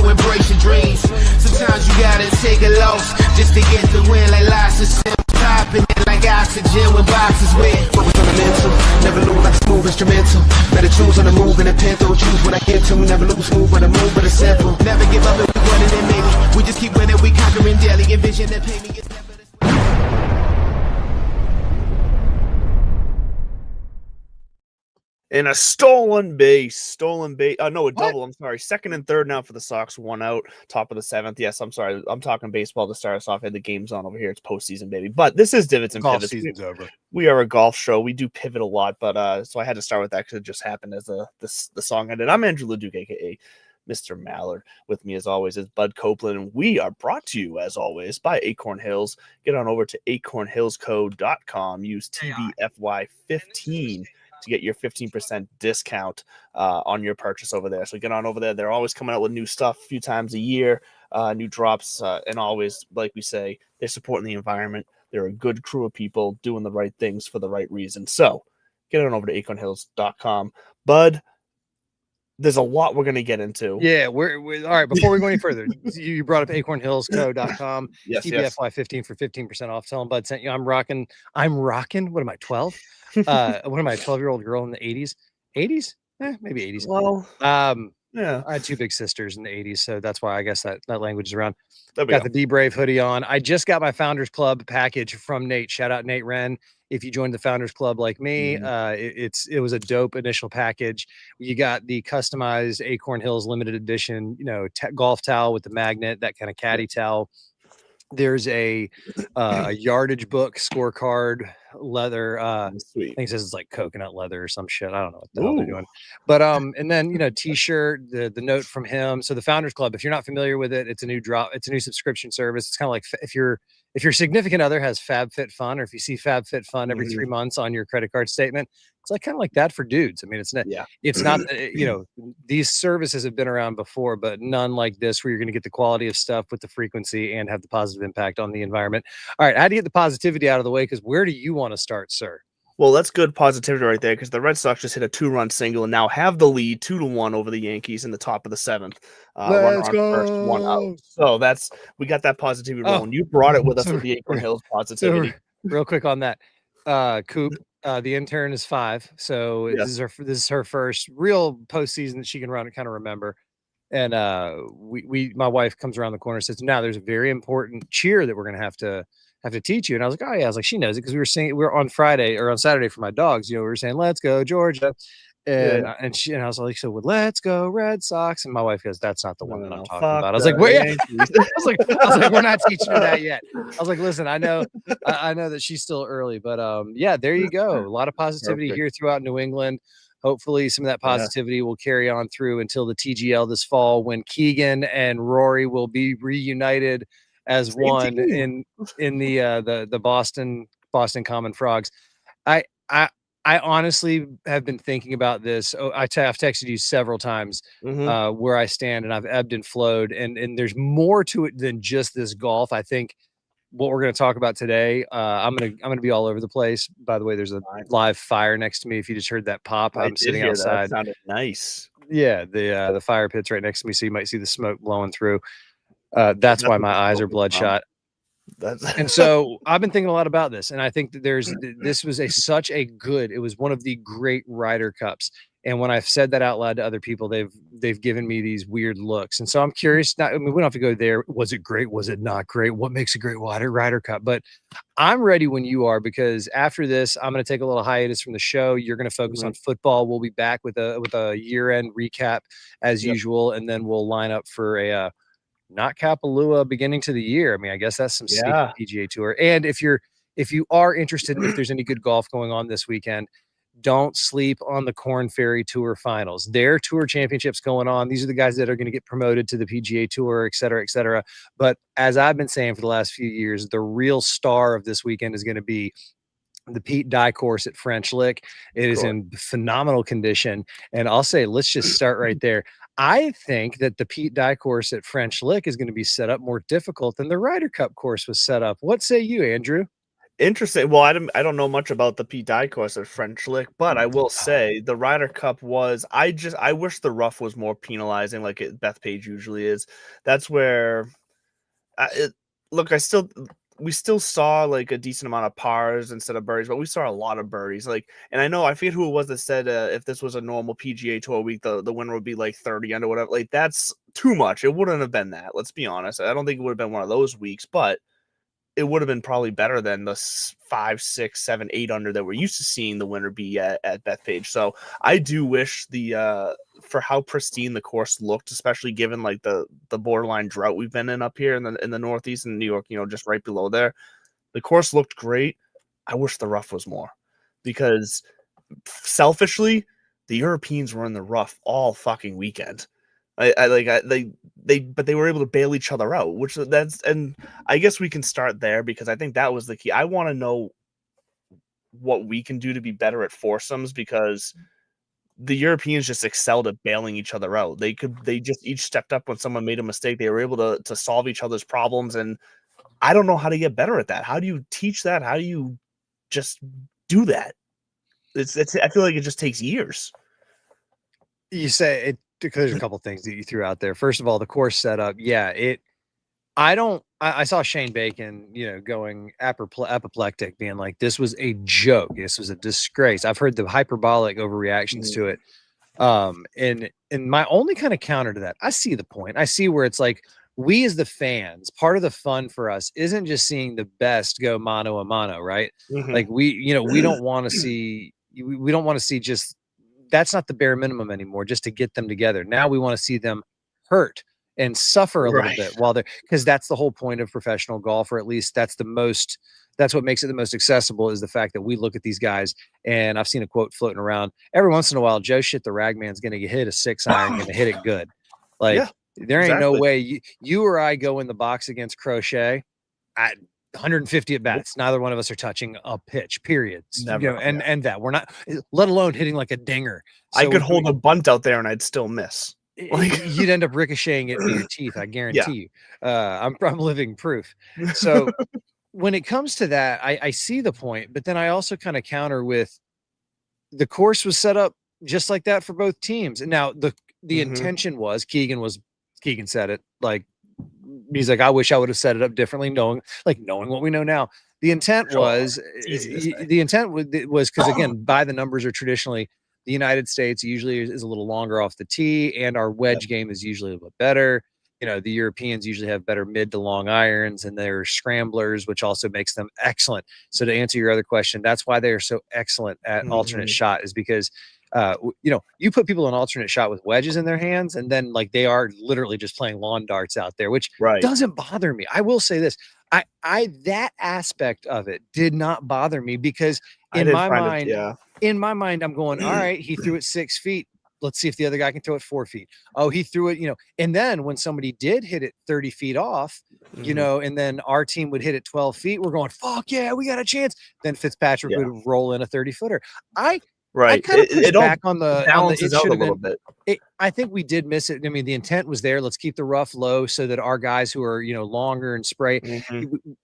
embrace your dreams. Sometimes you gotta take a loss just to get the win. Like lots of sims popping it like oxygen when boxes wet. Focus on the mental, never lose like smooth instrumental. Better choose on the move in a pinto. Choose what I get to, never lose move on the move, but it's simple. Never give up if we want it, then maybe we just keep winning, we conquering daily. Envision that payment is never the In a stolen base. No, a double. I'm sorry. Second and third now for the Sox. 1 out. Top of the 7th. Yes, I'm sorry. I'm talking baseball to start us off. The game's on over here. It's postseason, baby. But this is Divots and Golf Pivots. season's over. We are a golf show. We do pivot a lot, but so I had to start with that because it just happened as the song ended. I'm Andrew LeDuc, aka Mr. Mallard. With me, as always, is Bud Copeland, and we are brought to you, as always, by Acorn Hills. Get on over to acornhillsco.com. Use TBFY15 to get your 15% discount on your purchase over there. So get on over there. They're always coming out with new stuff a few times a year, new drops, and always, like we say, they're supporting the environment. They're a good crew of people doing the right things for the right reason. So get on over to acornhills.com. Bud, there's a lot we're going to get into. Yeah, we're all right. Before we go any further, you brought up acornhillsco.com. Yes, TBFY15 for 15% off. Tell them Bud sent you. I'm rocking. What am I, 12? What am I, a 12-year-old girl in the 80s? 80s? Maybe 80s. Well, yeah. I had 2 big sisters in the 80s, so that's why I guess that language is around. Got the Be Brave hoodie on. I just got my Founders Club package from Nate. Shout out Nate Wren. If you joined the Founders Club like me, it was a dope initial package. You got the customized Acorn Hills limited edition, golf towel with the magnet, that kind of caddy towel. There's a yardage book, scorecard, leather. Sweet. I think it says it's like coconut leather or some shit. I don't know what the hell they're doing. But and then t-shirt, the note from him. So the Founders Club, if you're not familiar with it, it's a new drop. It's a new subscription service. It's kind of like if your significant other has FabFitFun, or if you see FabFitFun every 3 months on your credit card statement, it's like kind of like that for dudes. I mean, it's not, these services have been around before, but none like this, where you're going to get the quality of stuff with the frequency and have the positive impact on the environment. All right. How do you get the positivity out of the way? Because where do you want to start, sir? Well, that's good positivity right there, because the Red Sox just hit a 2-run single and now have the lead 2-1 over the Yankees in the top of the 7th. Let's go. First, 1 out. So we got that positivity rolling. You brought it with us with the Acorn Hills positivity. So real quick on that, Coop, the intern is 5, so this is her first real postseason that she can kind of remember. And my wife comes around the corner and says, "Now there's a very important cheer that we're gonna have to teach you." And I was like, "Oh yeah," I was like, "She knows it," because we were on Friday or on Saturday for my dogs. We were saying, "Let's go Georgia," and I was like, "So let's go Red Sox." And my wife goes, "That's not the one that I'm talking about." I was like, "Wait," I was like, "We're not teaching her that yet." I was like, "Listen, I know that she's still early, but there you go. A lot of positivity here throughout New England. Hopefully some of that positivity will carry on through until the TGL this fall, when Keegan and Rory will be reunited as one in the Boston Common Frogs. I honestly have been thinking about this. I've texted you several times where I stand, and I've ebbed and flowed, and there's more to it than just this golf. I think what we're going to talk about today, I'm gonna be all over the place. By the way, there's a live fire next to me. If you just heard that pop, I'm sitting outside. That sounded nice. Yeah, the fire pit's right next to me, so you might see the smoke blowing through. That's why my eyes are bloodshot. And so I've been thinking a lot about this, and I think that this was it was one of the great Ryder Cups. And when I've said that out loud to other people, they've given me these weird looks. And so I'm curious. We don't have to go there. Was it great? Was it not great? What makes a great Ryder Cup? But I'm ready when you are, because after this, I'm going to take a little hiatus from the show. You're going to focus on football. We'll be back with a year-end recap as usual, and then we'll line up for a not Kapalua beginning to the year. I mean, I guess that's some PGA Tour. And if you are interested, if there's any good golf going on this weekend, don't sleep on the Korn Ferry Tour finals. Their tour championships going on. These are the guys that are going to get promoted to the PGA Tour, et cetera, et cetera. But as I've been saying for the last few years, the real star of this weekend is going to be the Pete Dye course at French Lick. It is in phenomenal condition. And I'll say, let's just start right there. I think that the Pete Dye course at French Lick is going to be set up more difficult than the Ryder Cup course was set up. What say you, Andrew? Interesting. Well, I don't know much about the Pete Dye course at French Lick, but I will say the Ryder Cup was. I wish the rough was more penalizing, like Bethpage usually is. That's where. Look, we still saw like a decent amount of pars instead of birdies, but we saw a lot of birdies. Like, and I forget who it was that said if this was a normal PGA Tour week, the winner would be like 30 under whatever. Like, that's too much. It wouldn't have been that. Let's be honest. I don't think it would have been one of those weeks, but it would have been probably better than the 5, 6, 7, 8 under that we're used to seeing the winner be at Bethpage. So I do wish for how pristine the course looked, especially given like the borderline drought we've been in up here in the Northeast and New York, just right below there. The course looked great. I wish the rough was more, because selfishly, the Europeans were in the rough all fucking weekend. But they were able to bail each other out, and I guess we can start there, because I think that was the key. I want to know what we can do to be better at foursomes, because the Europeans just excelled at bailing each other out. They just each stepped up when someone made a mistake. They were able to solve each other's problems, and I don't know how to get better at that. How do you teach that? How do you just do that? I feel like it just takes years. You say it, because there's a couple things that you threw out there. First of all, the course setup. Yeah, I saw Shane Bacon, going apoplectic, being like, this was a joke. This was a disgrace. I've heard the hyperbolic overreactions to it. And my only kind of counter to that, I see the point. I see where it's like, we as the fans, part of the fun for us isn't just seeing the best go mano a mano, right? Mm-hmm. Like we don't want to see, we don't want to see just, that's not the bare minimum anymore, just to get them together. Now we want to see them hurt and suffer a little bit while they're, because that's the whole point of professional golf, or at least that's what makes it the most accessible, is the fact that we look at these guys. And I've seen a quote floating around every once in a while: Joe shit the ragman's going to hit a 6-iron, going to hit it good. Like, there ain't no way you or I go in the box against Crochet at 150 at bats. Neither one of us are touching a pitch, period. Never, and that we're not, let alone hitting like a dinger. So I could hold a bunt out there and I'd still miss. You'd end up ricocheting it in your teeth, I guarantee you. I'm living proof. So when it comes to that, I see the point, but then I also kind of counter with, the course was set up just like that for both teams. And now the intention was, Keegan said it, like, he's like, I wish I would have set it up differently, knowing what we know now. The intent was because, again, by the numbers are traditionally, the United States usually is a little longer off the tee, and our wedge game is usually a little bit better. The Europeans usually have better mid to long irons, and they're scramblers, which also makes them excellent. So to answer your other question, that's why they're so excellent at alternate shot, is because you put people on alternate shot with wedges in their hands, and then like they are literally just playing lawn darts out there, which doesn't bother me. I will say this. That aspect of it did not bother me, because in my mind, I'm going, all right, he threw it 6 feet. Let's see if the other guy can throw it 4 feet. Oh, he threw it, and then when somebody did hit it 30 feet off, and then our team would hit it 12 feet, we're going, fuck yeah, we got a chance. Then Fitzpatrick would roll in a 30-footer. I kind of pushed back on the balances out a little bit. I think we did miss it. I mean, the intent was there. Let's keep the rough low so that our guys who are, longer and spray,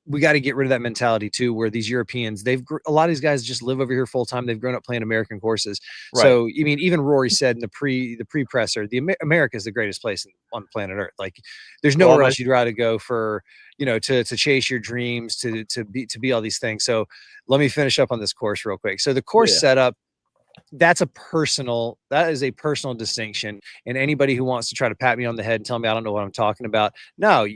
we got to get rid of that mentality too, where these Europeans, a lot of these guys just live over here full time. They've grown up playing American courses. Right. So, I mean, even Rory said in the pre-presser, America is the greatest place on planet Earth. Like, there's nowhere else you'd rather go for, to chase your dreams, to be all these things. So let me finish up on this course real quick. So the course setup, that is a personal distinction, and anybody who wants to try to pat me on the head and tell me I don't know what I'm talking about, no,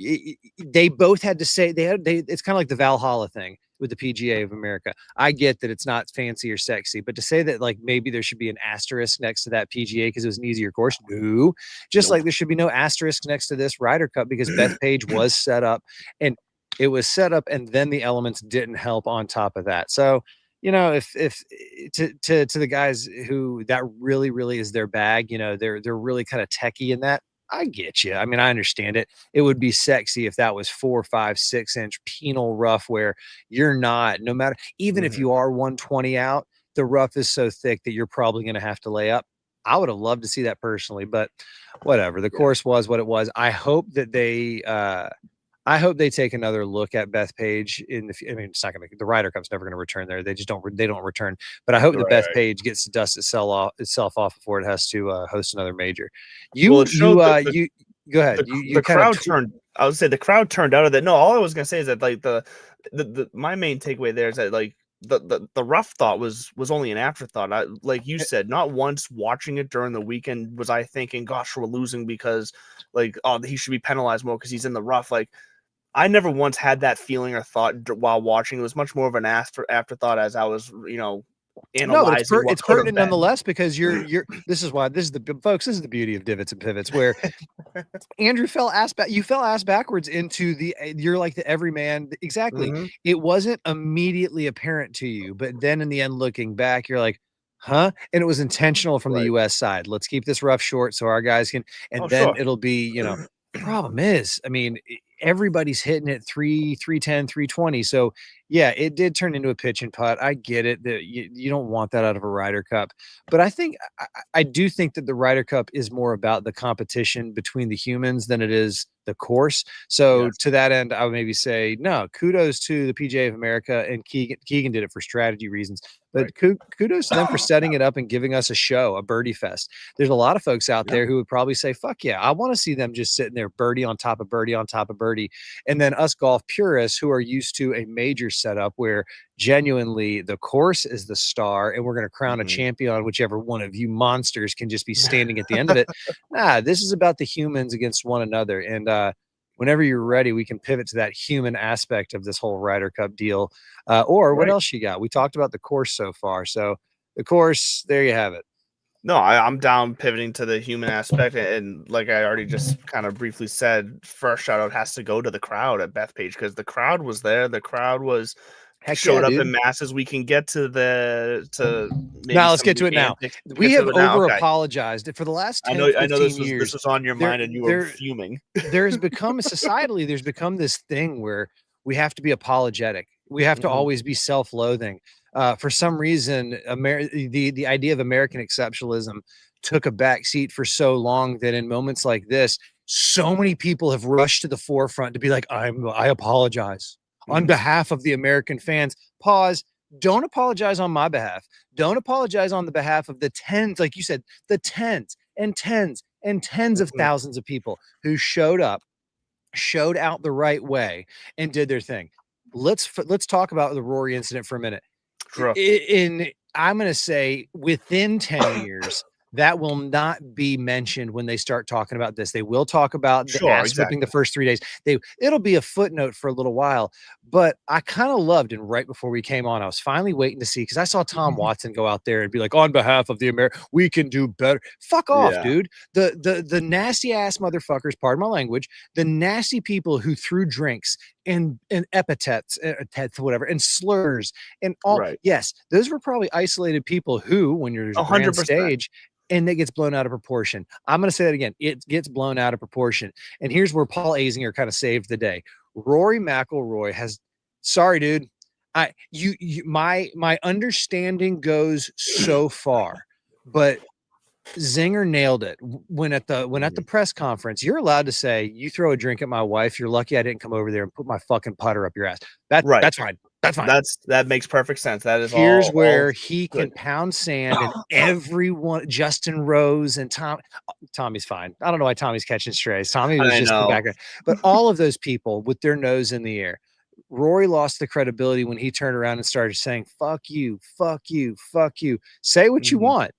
they both had to say it's kind of like the Valhalla thing with the PGA of America. I get that it's not fancy or sexy, but to say that like maybe there should be an asterisk next to that PGA because it was an easier course, no, just like there should be no asterisk next to this Ryder Cup because Bethpage was set up, and it was set up, and then the elements didn't help on top of that. So, if to the guys who that really, really is their bag, they're really kind of techie in that. I get you. I mean, I understand it. It would be sexy if that was 4, 5, 6 inch penal rough where you're not, no matter, even if you are 120 out, the rough is so thick that you're probably going to have to lay up. I would have loved to see that personally, but whatever. The course was what it was. I hope that I hope they take another look at Bethpage in the. I mean, it's not going to. The Ryder Cup's never going to return there. They just don't. They don't return. But I hope the Bethpage gets to dust itself off before it has to host another major. You go ahead. The crowd turned. I would say the crowd turned out of that. No, all I was going to say is that like the my main takeaway there is that like the rough thought was only an afterthought. Like you said, not once watching it during the weekend was I thinking, gosh, we're losing because like, oh, he should be penalized more because he's in the rough. Like, I never once had that feeling or thought while watching. It was much more of an afterthought as I was, analyzing. No, but it's pertinent nonetheless because this is the beauty of divots and pivots where Andrew fell ass backwards into you're like the everyman. Exactly. Mm-hmm. It wasn't immediately apparent to you, but then in the end, looking back, you're like, huh? And it was intentional from the US side. Let's keep this rough short so our guys can, it'll be, the problem is, I mean, everybody's hitting it 310, 320. So yeah, it did turn into a pitch and putt. I get it that you don't want that out of a Ryder Cup, but I do think that the Ryder Cup is more about the competition between the humans than it is the course. So to that end, I would maybe say, no, kudos to the PGA of America, and Keegan did it for strategy reasons, but kudos to them for setting it up and giving us a show, a birdie fest. There's a lot of folks out there who would probably say, fuck yeah, I want to see them just sitting there birdie on top of birdie on top of birdie. And then us golf purists who are used to a major setup where genuinely the course is the star and we're going to crown a champion, whichever one of you monsters can just be standing at the end of it. This is about the humans against one another. And whenever you're ready, we can pivot to that human aspect of this whole Ryder Cup deal. What else you got? We talked about the course so far. So the course, there you have it. No, I'm down pivoting to the human aspect. And like I already just kind of briefly said, first shout out has to go to the crowd at Bethpage because the crowd was there. The crowd showed up in masses. We can get to now let's get to it now. We have over apologized for the last 10, I know this years. This was on your mind and you were fuming. There's become this thing where we have to be apologetic. We have to always be self-loathing. For some reason, the idea of American exceptionalism took a backseat for so long that in moments like this, so many people have rushed to the forefront to be like, I apologize on behalf of the American fans. Pause. Don't apologize on my behalf. Don't apologize on the behalf of the tens, like you said, the tens and tens and tens of thousands of people who showed up, showed out the right way, and did their thing. Let's talk about the Rory incident for a minute. Sure. I'm going to say within 10 years, that will not be mentioned when they start talking about this. They will talk about the ass whipping the first 3 days. It'll be a footnote for a little while, but I kind of loved, and right before we came on, I was finally waiting to see, because I saw Tom Watson go out there and be like, on behalf of the America, we can do better. Fuck off, dude. The nasty ass motherfuckers, pardon my language, the nasty people who threw drinks and epithets, whatever, and slurs and all. Yes, those were probably isolated people who, when you're 100% stage, and it gets blown out of proportion. I'm going to say that again. It gets blown out of proportion. And here's where Paul Azinger kind of saved the day. Rory McIlroy sorry, dude. My understanding goes so far, but Zinger nailed it when at the press conference. You're allowed to say, you throw a drink at my wife, you're lucky I didn't come over there and put my fucking putter up your ass. That's fine. That's fine. That makes perfect sense. That is here's where he can pound sand, and everyone, Justin Rose and Tommy's fine. I don't know why Tommy's catching strays. Tommy was just in the background, but all of those people with their nose in the air. Rory lost the credibility when he turned around and started saying, fuck you, fuck you, fuck you. Say what you want.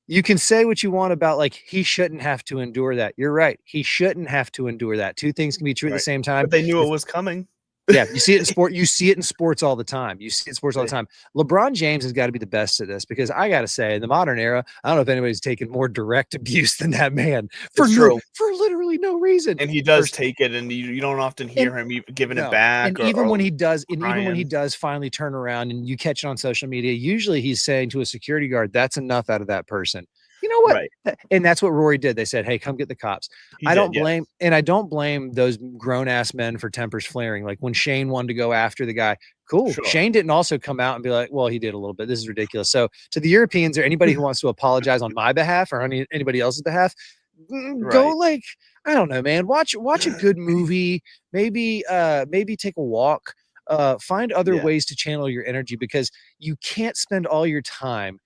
You can say what you want about, like, he shouldn't have to endure that. You're right. He shouldn't have to endure that. Two things can be true at the same time. But they knew it was coming. Yeah, you see it in sport. You see it in sports all the time. LeBron James has got to be the best at this, because I got to say, in the modern era, I don't know if anybody's taken more direct abuse than that man for literally no reason. And he does take it, and you don't often hear him giving it back. And even when he does finally turn around and you catch it on social media, usually he's saying to a security guard, "That's enough out of that person." You know what? Right. And that's what Rory did. They said, "Hey, come get the cops." I don't blame those grown ass men for tempers flaring. Like when Shane wanted to go after the guy. Cool. Sure. Shane didn't also come out and be like, "Well, he did a little bit. This is ridiculous." So to the Europeans or anybody who wants to apologize on my behalf or on anybody else's behalf, Go Right. like, I don't know, man. Watch a good movie. Maybe take a walk. Find other Yeah. ways to channel your energy, because you can't spend all your time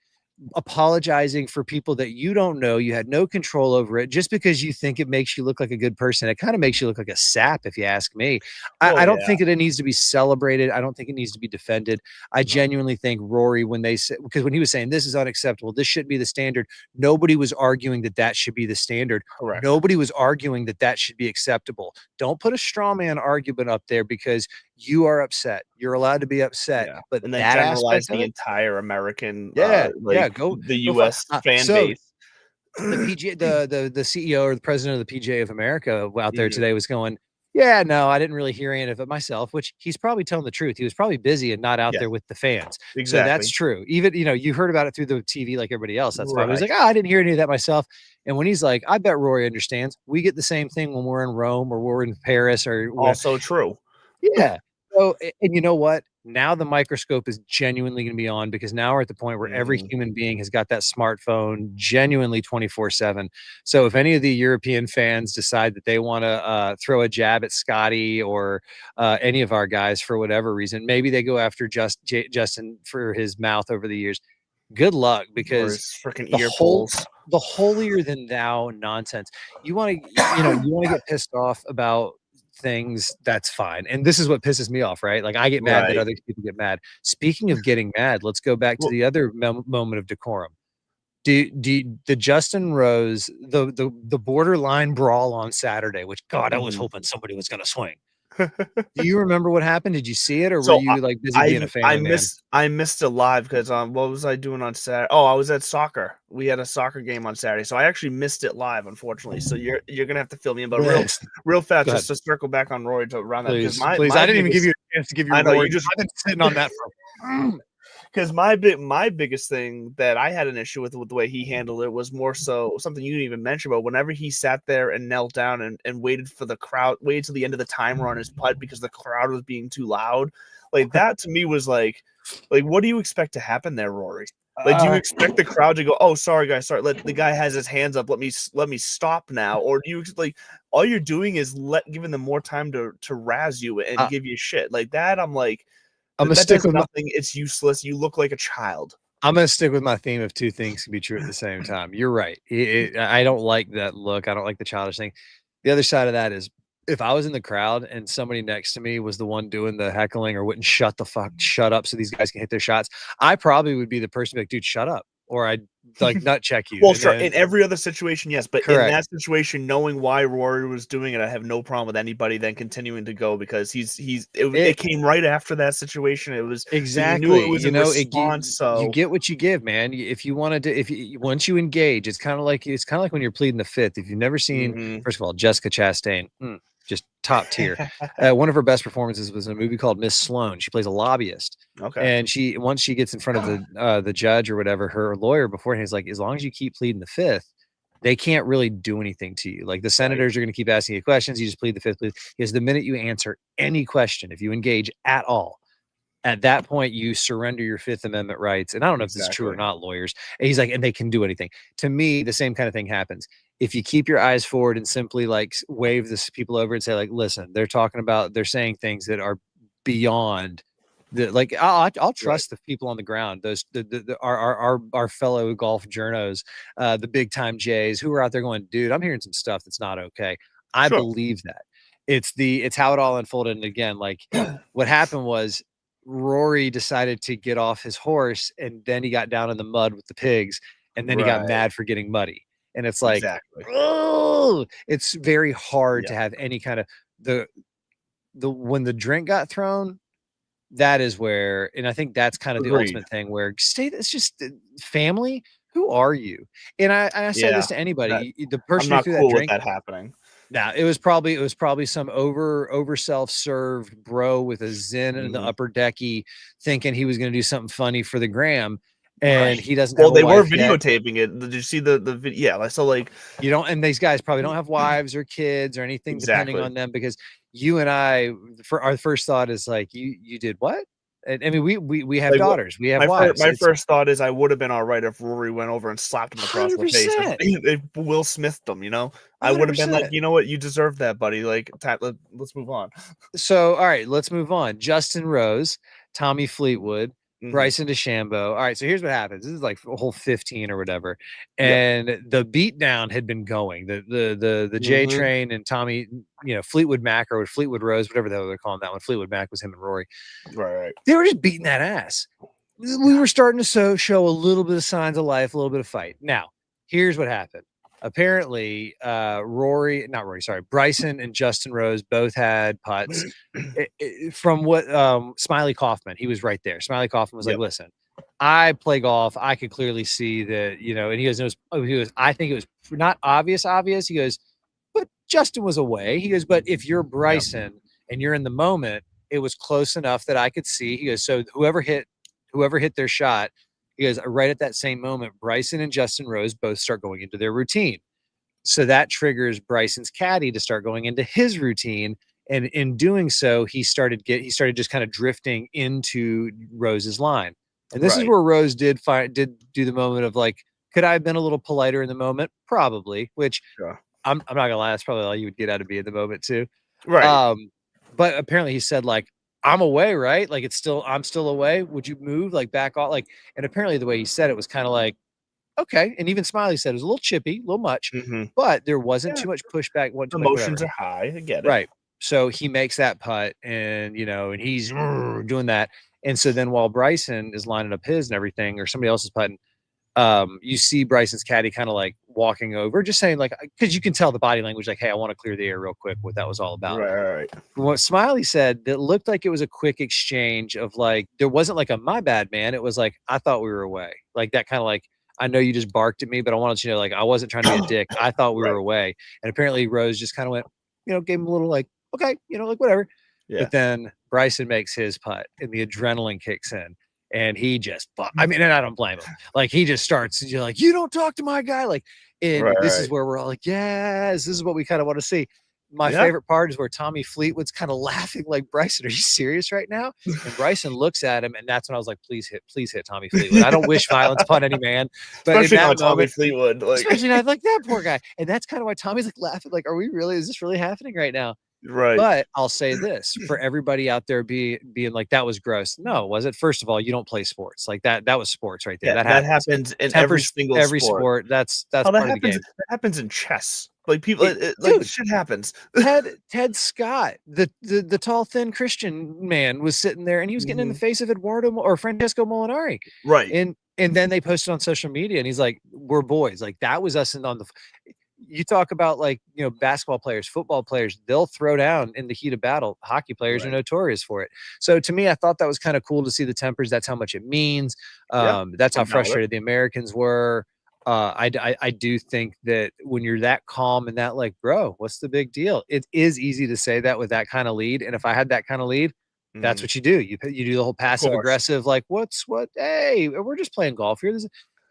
apologizing for people that you don't know. You had no control over it, just because you think it makes you look like a good person. It kind of makes you look like a sap, if you ask me. Well, I don't yeah. think it needs to be celebrated. I don't think it needs to be defended. I No. genuinely think Rory, when they said, because when he was saying this is unacceptable, this shouldn't be the standard, nobody was arguing that that should be the standard. Correct. Nobody was arguing that that should be acceptable. Don't put a straw man argument up there, because you are upset. You're allowed to be upset, Yeah. but And then that generalize aspect of the it, entire American, yeah, like go the go find. U.S. fan So base. the PGA, the CEO or the president of the PGA of America out there Mhm. today was going, yeah, no, I didn't really hear any of it myself, which he's probably telling the truth. He was probably busy and not out Yeah. there with the fans. So that's Exactly. true. Even, you heard about it through the TV like everybody else. That's fine. But he's Right. like, oh, I didn't hear any of that myself. And when he's like, I bet Rory understands. We get the same thing when we're in Rome or we're in Paris or Also true. yeah. So, and you know what? Now the microscope is genuinely going to be on, because now we're at the point where every Mhm. human being has got that smartphone genuinely 24/7. So if any of the European fans decide that they want to throw a jab at Scotty or any of our guys for whatever reason, maybe they go after Justin for his mouth over the years. Good luck, Or because his freaking the ear whole pulls. the holier than thou nonsense. You want to, you want to get pissed off about things, that's fine. And this is what pisses me off, right? Like I get mad that Right. other people get mad. Speaking of getting mad, let's go back to Well, the other moment of decorum. The Justin Rose, the borderline brawl on Saturday, which God, I was mhm. hoping somebody was gonna swing. Do you remember what happened? Did you see it, or were So you like busy being a family man? I missed it live because what was I doing on Saturday? Oh, I was at soccer. We had a soccer game on Saturday, so I actually missed it live, unfortunately. So you're gonna have to fill me in. But Yes. real fast, Go just ahead. to circle back on Rory to round that, because Please, please. I didn't even give you a chance to give your I know Rory. you just I've been sitting on that for because my biggest thing that I had an issue with the way he handled it was more so something you didn't even mention about. Whenever he sat there and knelt down and waited for the crowd, waited till the end of the timer on his putt because the crowd was being too loud. Like that to me was like what do you expect to happen there, Rory? Like, do you expect the crowd to go, "Oh, sorry guys, sorry. Let the guy has his hands up. Let me stop now." Or do you like all you're doing is giving them more time to razz you and give you shit like that? I'm like, I'm gonna that stick does with my nothing. It's useless. You look like a child. I'm gonna stick with my theme of two things can be true at the same time. You're right. I don't like that look. I don't like the childish thing. The other side of that is, if I was in the crowd and somebody next to me was the one doing the heckling or wouldn't shut up so these guys can hit their shots, I probably would be the person like, dude, shut up. Or I'd like nut check you. Well, And sure. then In every other situation, yes, but in correct. that situation, knowing why Rory was doing it, I have no problem with anybody then continuing to go because it came right after that situation. It was so you knew it Exactly. was in response. You So get what you give, man. If you wanted to, if you once you engage, it's kind of like when you're pleading the fifth. If you've never seen, mhm. first of all, Jessica Chastain, just top tier. One of her best performances was in a movie called Miss Sloane. She plays a lobbyist, Okay, and once she gets in front of the judge or whatever, her lawyer beforehand is like, as long as you keep pleading the fifth, they can't really do anything to you. Like the right, senators are going to keep asking you questions. You just plead the fifth. Because the minute you answer any question, if you engage at all, at that point you surrender your Fifth Amendment rights. And I don't know if this is true or exactly. not, lawyers. And he's like, and they can do anything. To me, the same kind of thing happens. If you keep your eyes forward and simply like wave this people over and say, like, listen, they're saying things that are beyond the like I'll Right, trust the people on the ground, those our fellow golf journos, the big time Jays who are out there going, dude, I'm hearing some stuff that's not okay. I sure. believe that. It's how it all unfolded. And again, like what happened was Rory decided to get off his horse, and then he got down in the mud with the pigs, and then he got Right, mad for getting muddy. And it's like, exactly. oh, it's very hard Yeah, to have any kind of the when the drink got thrown, that is where, and I think that's kind of the agreed. ultimate thing where it's just family. Who are you? And I say this Yeah, to that anybody, the I'm person who not threw that cool with drink. that happening. Now it was probably some over self-served bro with a Zen in the Mhm. upper decky thinking he was going to do something funny for the gram, Right. and he doesn't Well, have a they were wife yet. videotaping it. Did you see the video? Yeah, like, so like You don't, and these guys probably don't have wives or kids or anything depending exactly. on them, because you and I, for our first thought is like, you did what? I mean, we have Like, daughters, we have wives. My first thought is I would have been all right if Rory went over and slapped him across the face. 100%. If Will Smithed him, you know, I would have been like, 100%. you know what, you deserve that, buddy. Like, let's move on. So, all right, let's move on. Justin Rose, Tommy Fleetwood, Bryson DeChambeau. All right, so here's what happens. This is like a whole 15 or whatever, and the beatdown had been going. The J Train and Tommy, you know, Fleetwood Mac or Fleetwood Rose, whatever the hell they're calling that one. Fleetwood Mac was him and Rory. Right. They were just beating that ass. We were starting to show a little bit of signs of life, a little bit of fight. Now, here's what happened. Apparently, Bryson and Justin Rose both had putts. From what Smiley Kaufman, he was right there. Smiley Kaufman was like, listen, I play golf. I could clearly see that, you know, and he goes, I think it was not obvious. He goes, but Justin was away. He goes, but if you're Bryson and you're in the moment, it was close enough that I could see. He goes, so whoever hit their shot, he goes, right at that same moment, Bryson and Justin Rose both start going into their routine. So that triggers Bryson's caddy to start going into his routine. And in doing so, he started just kind of drifting into Rose's line. And this is where Rose did do the moment of like, could I have been a little politer in the moment? Probably, which I'm not gonna lie, that's probably all you would get out of me in the moment too. Right. But apparently he said like, I'm away, right? Like I'm still away. Would you move? Like back off? Like, and apparently the way he said it was kind of like, okay. And even Smiley said it was a little chippy, a little much, but there wasn't too much pushback. Emotions are high. I get it. Right. So he makes that putt and, you know, and he's doing that. And so then while Bryson is lining up his and everything, or somebody else is putting, you see Bryson's caddy kind of like walking over, just saying like, because you can tell the body language, like, hey, I want to clear the air real quick, what that was all about. Right. What Smiley said, it looked like it was a quick exchange of like, there wasn't like a my bad, man. It was like, I thought we were away. Like that kind of like, I know you just barked at me, but I wanted you to know, like, I wasn't trying to be a dick. I thought we were away. And apparently Rose just kind of went, you know, gave him a little like, okay, you know, like whatever. Yeah. But then Bryson makes his putt and the adrenaline kicks in. And he just, I mean, and I don't blame him. Like he just starts, you're like, you don't talk to my guy. Like, and this is where we're all like, yes, this is what we kind of want to see. My favorite part is where Tommy Fleetwood's kind of laughing like, Bryson, are you serious right now? And Bryson looks at him, and that's when I was like, please hit Tommy Fleetwood. I don't wish violence upon any man. But especially in that not Tommy Fleetwood. Like, especially not like that poor guy. And that's kind of why Tommy's like laughing, like, is this really happening right now? Right. But I'll say this for everybody out there being like, that was gross. No, was it? First of all, you don't play sports. Like that was sports right there. Yeah, that happens in every sport. That's part of the game. That happens in chess. Like people, like shit happens. Ted Scott, the tall, thin Christian man, was sitting there and he was getting in the face of Eduardo or Francesco Molinari. Right. And then they posted on social media and he's like, we're boys. Like that was us on the. You talk about like, you know, basketball players, football players, they'll throw down in the heat of battle. Hockey players are notorious for it. So to me, I thought that was kind of cool to see the tempers. That's how much it means. That's how frustrated the Americans were. I do think that when you're that calm and that like, bro, what's the big deal? It is easy to say that with that kind of lead. And if I had that kind of lead, that's what you do. You do the whole passive aggressive, like what? Hey, we're just playing golf here.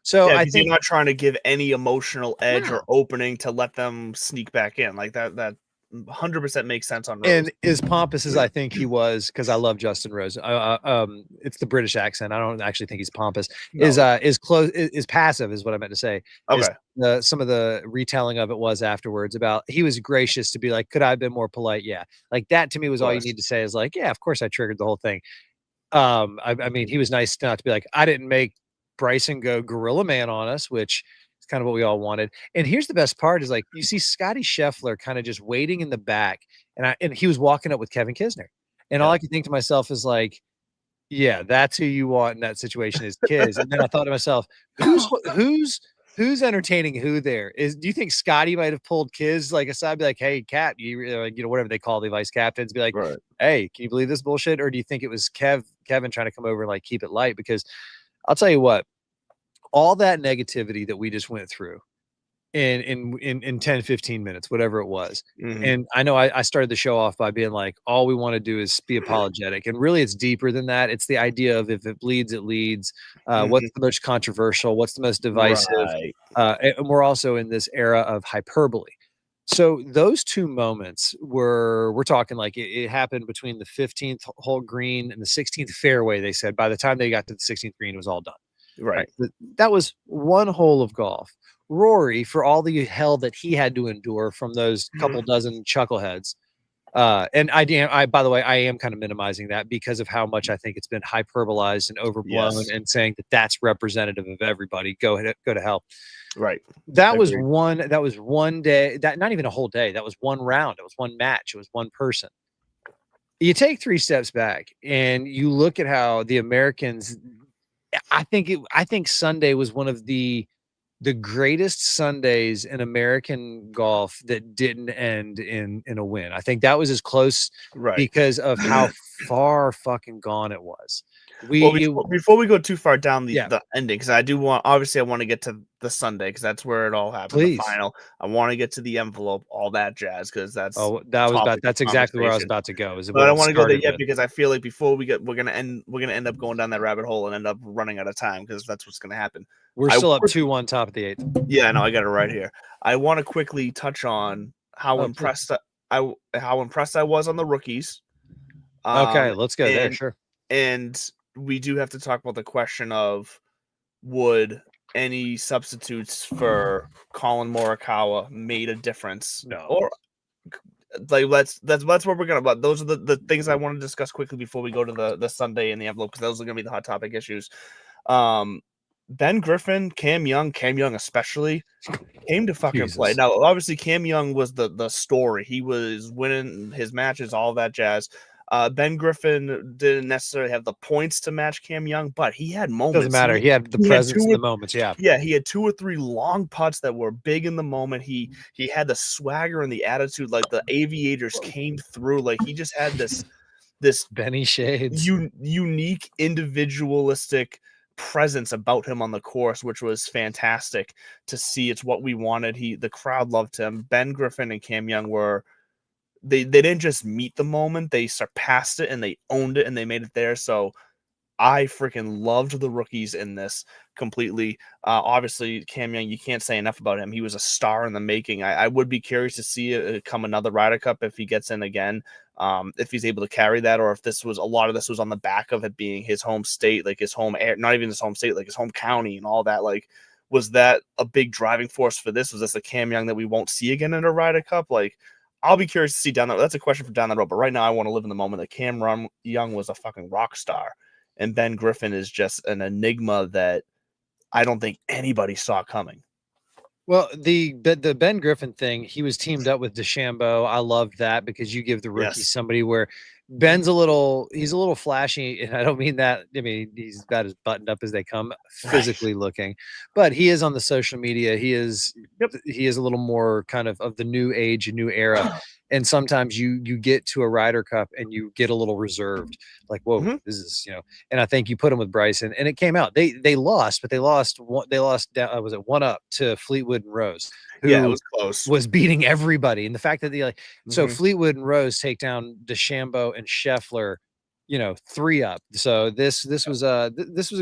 So I think you're not trying to give any emotional edge or opening to let them sneak back in like that. 100% makes sense on Rose. And as pompous as I think he was, because I love Justin Rose. It's the British accent. I don't actually think he's pompous. No. Is passive is what I meant to say. Okay. Some of the retelling of it was afterwards about he was gracious to be like, could I have been more polite? Yeah, like that to me was all you need to say is like, yeah, of course I triggered the whole thing. I mean, he was nice not to be like, I didn't make Bryson go gorilla man on us, which is kind of what we all wanted. And here's the best part is like you see Scotty Scheffler kind of just waiting in the back, and he was walking up with Kevin Kisner, and all I could think to myself is like, yeah, that's who you want in that situation is Kiz. And then I thought to myself, who's entertaining who there is? Do you think Scotty might have pulled Kiz like aside, be like, hey, Cap, you know, whatever they call the vice captains, be like, hey, can you believe this bullshit? Or do you think it was Kevin trying to come over and like keep it light? Because I'll tell you what, all that negativity that we just went through in 10, 15 minutes, whatever it was. And I know I started the show off by being like, all we want to do is be apologetic. And really it's deeper than that. It's the idea of if it bleeds, it leads. What's the most controversial? What's the most divisive? And we're also in this era of hyperbole. So those two moments we're talking like it happened between the 15th hole green and the 16th fairway. They said by the time they got to the 16th green, it was all done. Right. That was one hole of golf. Rory, for all the hell that he had to endure from those couple dozen chuckleheads, and by the way, I am kind of minimizing that because of how much I think it's been hyperbolized and overblown, and saying that that's representative of everybody. Go to hell. Right. That was one day, that not even a whole day. That was one round. It was one match. It was one person. You take 3 steps back and you look at how the Americans, I think Sunday was one of the greatest Sundays in American golf that didn't end in a win. I think that was as close, because of how far fucking gone it was. Before we go too far down the ending, because I want to get to the Sunday, because that's where it all happened. Please. The final. I want to get to the envelope, all that jazz, because that's that's exactly where I was about to go. But I don't want to go there yet because I feel like before we're gonna end up going down that rabbit hole and end up running out of time, because that's what's gonna happen. We're still up 2-1 top of the 8th. Yeah, no, I got it right here. I want to quickly touch on how impressed I was on the rookies. Okay, let's go there. Sure. And we do have to talk about the question of, would any substitutes for Colin Morikawa made a difference? No. Or like that's what we're gonna. But those are the things I want to discuss quickly before we go to the Sunday in the envelope, because those are gonna be the hot topic issues. Ben Griffin, Cam Young especially, came to fucking play. Now, obviously, Cam Young was the story. He was winning his matches, all that jazz. Ben Griffin didn't necessarily have the points to match Cam Young, but he had moments. Doesn't matter. He had the presence in the moments. Yeah. Yeah. He had 2 or 3 long putts that were big in the moment. He had the swagger and the attitude, like the aviators came through. Like he just had this Benny Shades, unique individualistic presence about him on the course, which was fantastic to see. It's what we wanted. The crowd loved him. Ben Griffin and Cam Young were. They didn't just meet the moment, they surpassed it and they owned it and they made it there. So I freaking loved the rookies in this completely. Obviously, Cam Young, you can't say enough about him. He was a star in the making. I would be curious to see it come another Ryder Cup if he gets in again, if he's able to carry that, or if a lot of this was on the back of it being his home state, like his home air, not even his home state, like his home county and all that. Like, was that a big driving force for this? Was this a Cam Young that we won't see again in a Ryder Cup? Like, I'll be curious to see down the road. That's a question for down the road. But right now, I want to live in the moment that Cam Young was a fucking rock star, and Ben Griffin is just an enigma that I don't think anybody saw coming. Well, the Ben Griffin thing, he was teamed up with DeChambeau. I loved that because you give the rookie somebody where Ben's he's a little flashy, and I don't mean that. I mean, he's about as buttoned up as they come physically looking, but he is on the social media. He is a little more kind of the new age, new era. And sometimes you get to a Ryder Cup and you get a little reserved, like, whoa, this is, and I think you put him with Bryson and it came out. They lost, but they lost down, was it 1-up to Fleetwood and Rose, who it was close, was beating everybody. And the fact that so Fleetwood and Rose take down DeChambeau and Scheffler, 3-up. So this was a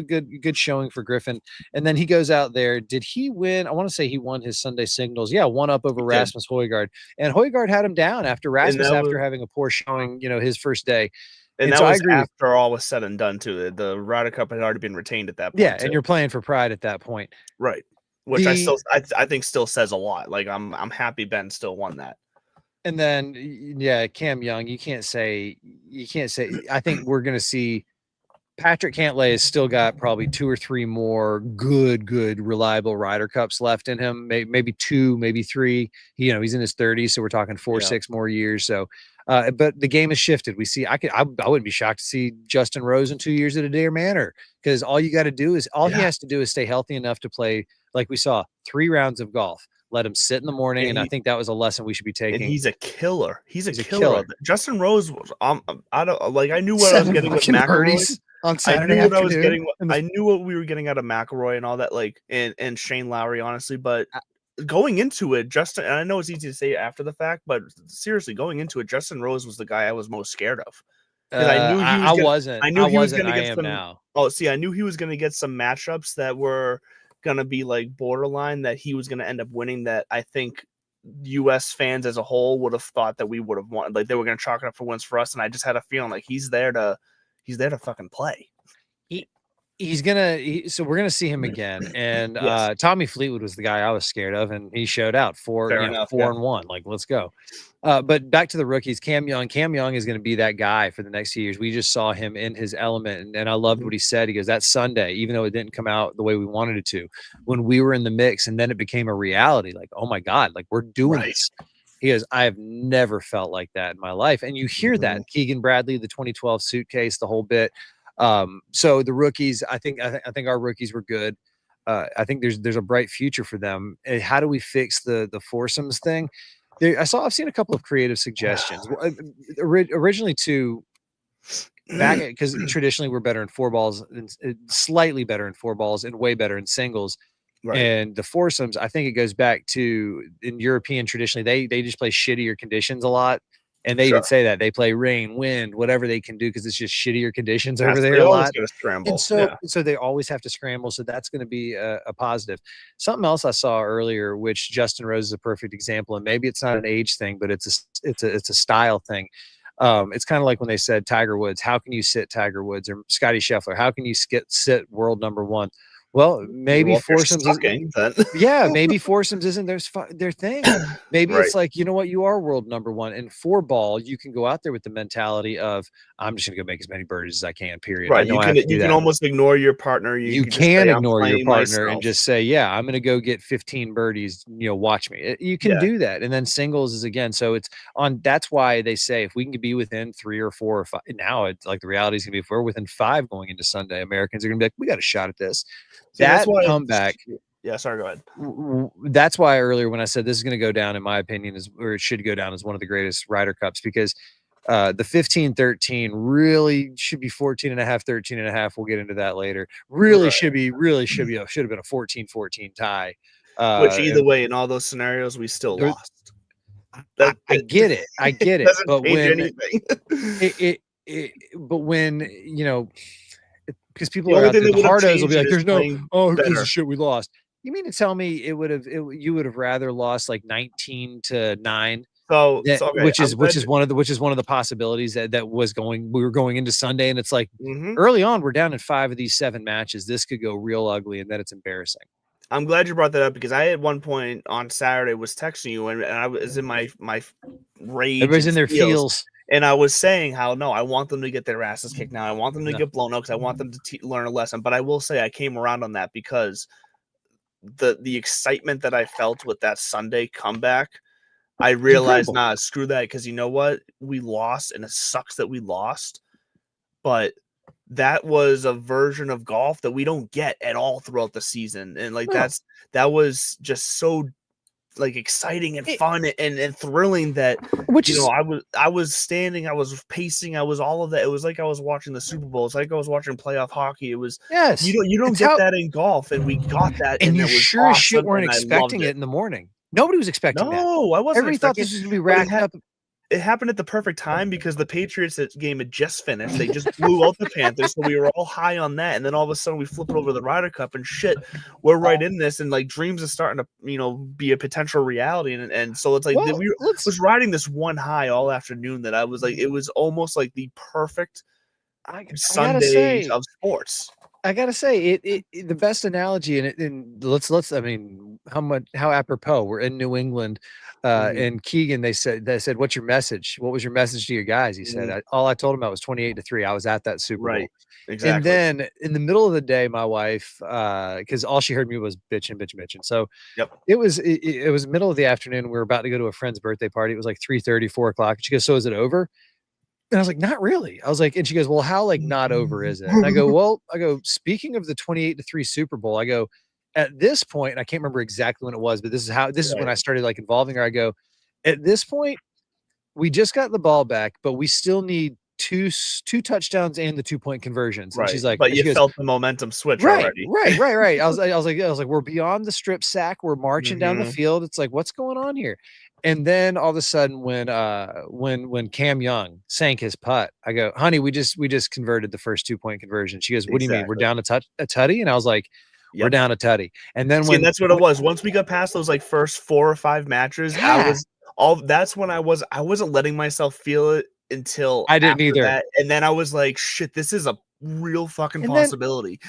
good showing for Griffin. And then he goes out there. Did he win? I want to say he won his Sunday Signals. Yeah, 1-up over Rasmus Højgaard. And Højgaard had him down after having a poor showing, his first day. And that was after all was said and done too. The Ryder Cup had already been retained at that point. Yeah, and you're playing for pride at that point. Right. Which I think still says a lot. Like I'm happy Ben still won that. And then, Cam Young, you can't say, I think we're going to see Patrick Cantlay has still got probably 2 or 3 more good, reliable Ryder Cups left in him. Maybe 2, maybe 3. He's in his 30s. So we're talking 4, 6 more years. So, but the game has shifted. We see, I wouldn't be shocked to see Justin Rose in 2 years at Adair Manor, because all you got to do is, he has to do is stay healthy enough to play, like we saw, 3 rounds of golf. Let him sit in the morning, and I think that was a lesson we should be taking. And he's a killer. He's a killer. Justin Rose was. I knew what I was getting with McIlroy on Saturday. I knew what we were getting out of McIlroy and all that, and Shane Lowry, honestly. But going into it, Justin, and I know it's easy to say after the fact, but seriously, going into it, Justin Rose was the guy I was most scared of. I knew he was going to get some. Now. Oh, see, I knew he was going to get some matchups that were going to be like borderline, that he was going to end up winning, that I think U.S. fans as a whole would have thought that we would have won. Like they were going to chalk it up for wins for us, and I just had a feeling like he's there to fucking play. So we're gonna see him again. And Yes. Tommy Fleetwood was the guy I was scared of, and he showed out 4-1. Like, let's go. But back to the rookies, Cam Young. Cam Young is going to be that guy for the next few years. We just saw him in his element, and I loved what he said. He goes, that Sunday, even though it didn't come out the way we wanted it to, when we were in the mix, and then it became a reality, like, oh my God, like we're doing this. He goes, I have never felt like that in my life. And you hear that. Keegan Bradley, the 2012 suitcase, the whole bit. So the rookies, I think our rookies were good. I think there's a bright future for them. And how do we fix the foursomes thing? I've seen a couple of creative suggestions. Originally because traditionally we're better in four balls, and slightly better in four balls, and way better in singles. Right. And the foursomes, I think it goes back to, in European traditionally, they just play shittier conditions a lot. And they even say that they play rain, wind, whatever they can do, because it's just shittier conditions over there a lot. Scramble. And so they always have to scramble. So that's going to be a positive. Something else I saw earlier, which Justin Rose is a perfect example, and maybe it's not an age thing, but it's a style thing. It's kind of like when they said Tiger Woods, how can you sit Tiger Woods, or Scotty Scheffler, how can you sit world number one? Well, maybe foursomes. Maybe foursomes isn't their thing. Maybe it's like, you know what, you are world number one. And four ball, you can go out there with the mentality of, I'm just gonna go make as many birdies as I can. Period. Right. You can almost ignore your partner. You can ignore your partner and just say, yeah, I'm gonna go get 15 birdies. Watch me. You can do that. And then singles is again. So it's on. That's why they say if we can be within 3 or 4 or 5. Now it's like the reality is gonna be if we're within 5 going into Sunday, Americans are gonna be like, we got a shot at this. That comeback. Yeah, sorry, go ahead. That's why earlier when I said this is going to go down, in my opinion, or it should go down as one of the greatest Ryder Cups, because the 15-13 really should be 14.5, 13.5. We'll get into that later. Should have been a 14-14 tie. Which either way, in all those scenarios, we still lost. I get it. Doesn't but change anything. But when because people are out there, the hardos will be like, "There's no, who gives a shit? We lost." You mean to tell me you would have rather lost like 19-9? Which is one of the possibilities that we were going into Sunday, and it's like early on we're down in 5 of these 7 matches. This could go real ugly, and then it's embarrassing. I'm glad you brought that up, because I at one point on Saturday was texting you, and I was in my rage. Everybody's in their feels. And I was saying how, no, I want them to get their asses kicked now. I want them to get blown out because I want them to learn a lesson. But I will say I came around on that because the excitement that I felt with that Sunday comeback, I realized, screw that, because you know what? We lost, and it sucks that we lost. But that was a version of golf that we don't get at all throughout the season. And that was just so exciting and fun and thrilling that I was standing, I was pacing, I was all of that. It was like I was watching the Super Bowl. It's like I was watching playoff hockey. It was you don't get that in golf, and we got that, and you sure as shit weren't expecting it in the morning. Nobody was expecting that. No, I wasn't. Everybody thought this was gonna be racked up. It happened at the perfect time because the Patriots game had just finished. They just blew out the Panthers, so we were all high on that. And then all of a sudden, we flip it over to the Ryder Cup, and shit, we're right in this. And dreams are starting to, be a potential reality. And so it's like we was riding this one high all afternoon. That I was like, it was almost like the perfect Sunday of sports. I gotta say, the best analogy, and let's. I mean, how apropos. We're in New England. And Keegan, they said, what's your message? What was your message to your guys? He said, all I told him about was 28-3. I was at that Super Bowl. Right. Exactly. And then in the middle of the day, my wife, because all she heard me was bitching. So it was the middle of the afternoon. We were about to go to a friend's birthday party. It was like 3:30, 4 o'clock. And she goes, so is it over? And I was like, not really. I was like, and she goes, well, how not over is it? And I go, speaking of the 28-3 Super Bowl, I go, at this point, and I can't remember exactly when it was, but this is when I started involving her. I go, at this point, we just got the ball back, but we still need two touchdowns and the 2-point conversions. Right. And she's like, but you felt the momentum switch already. Right. I was like, we're beyond the strip sack. We're marching down the field. It's like, what's going on here? And then all of a sudden, when Cam Young sank his putt, I go, honey, we just converted the first 2-point conversion. She goes, what do you mean? We're down a tutty? And I was like, we're down a tutty. And then and that's what it was. Once we got past those like first 4 or 5 matches, that's when I wasn't letting myself feel it until I didn't either. That. And then I was like, shit, this is a real fucking possibility.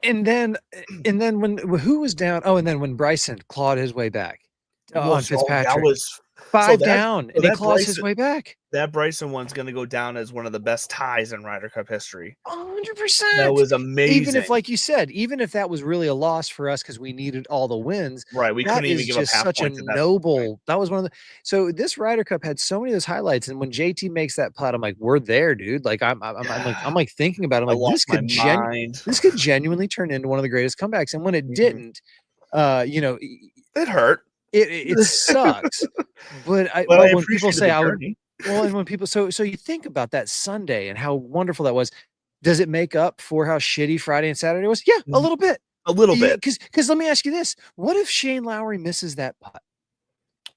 And then when who was down? Oh, and then when Bryson clawed his way back on Fitzpatrick, that was 5 down, and he claws his way back. That Bryson one's going to go down as one of the best ties in Ryder Cup history. 100%. That was amazing. Even if, like you said, even if that was really a loss for us because we needed all the wins, right? We couldn't even give up half such a noble. That was one of the. So this Ryder Cup had so many of those highlights, and when JT makes that putt, I'm like, we're there, dude. Like I'm like thinking about it. I'm like, this could genuinely turn into one of the greatest comebacks. And when it didn't, it hurt. It sucks. But when people say and when people so you think about that Sunday and how wonderful that was, does it make up for how shitty Friday and Saturday was? Yeah, a little bit. Because let me ask you this: what if Shane Lowry misses that putt?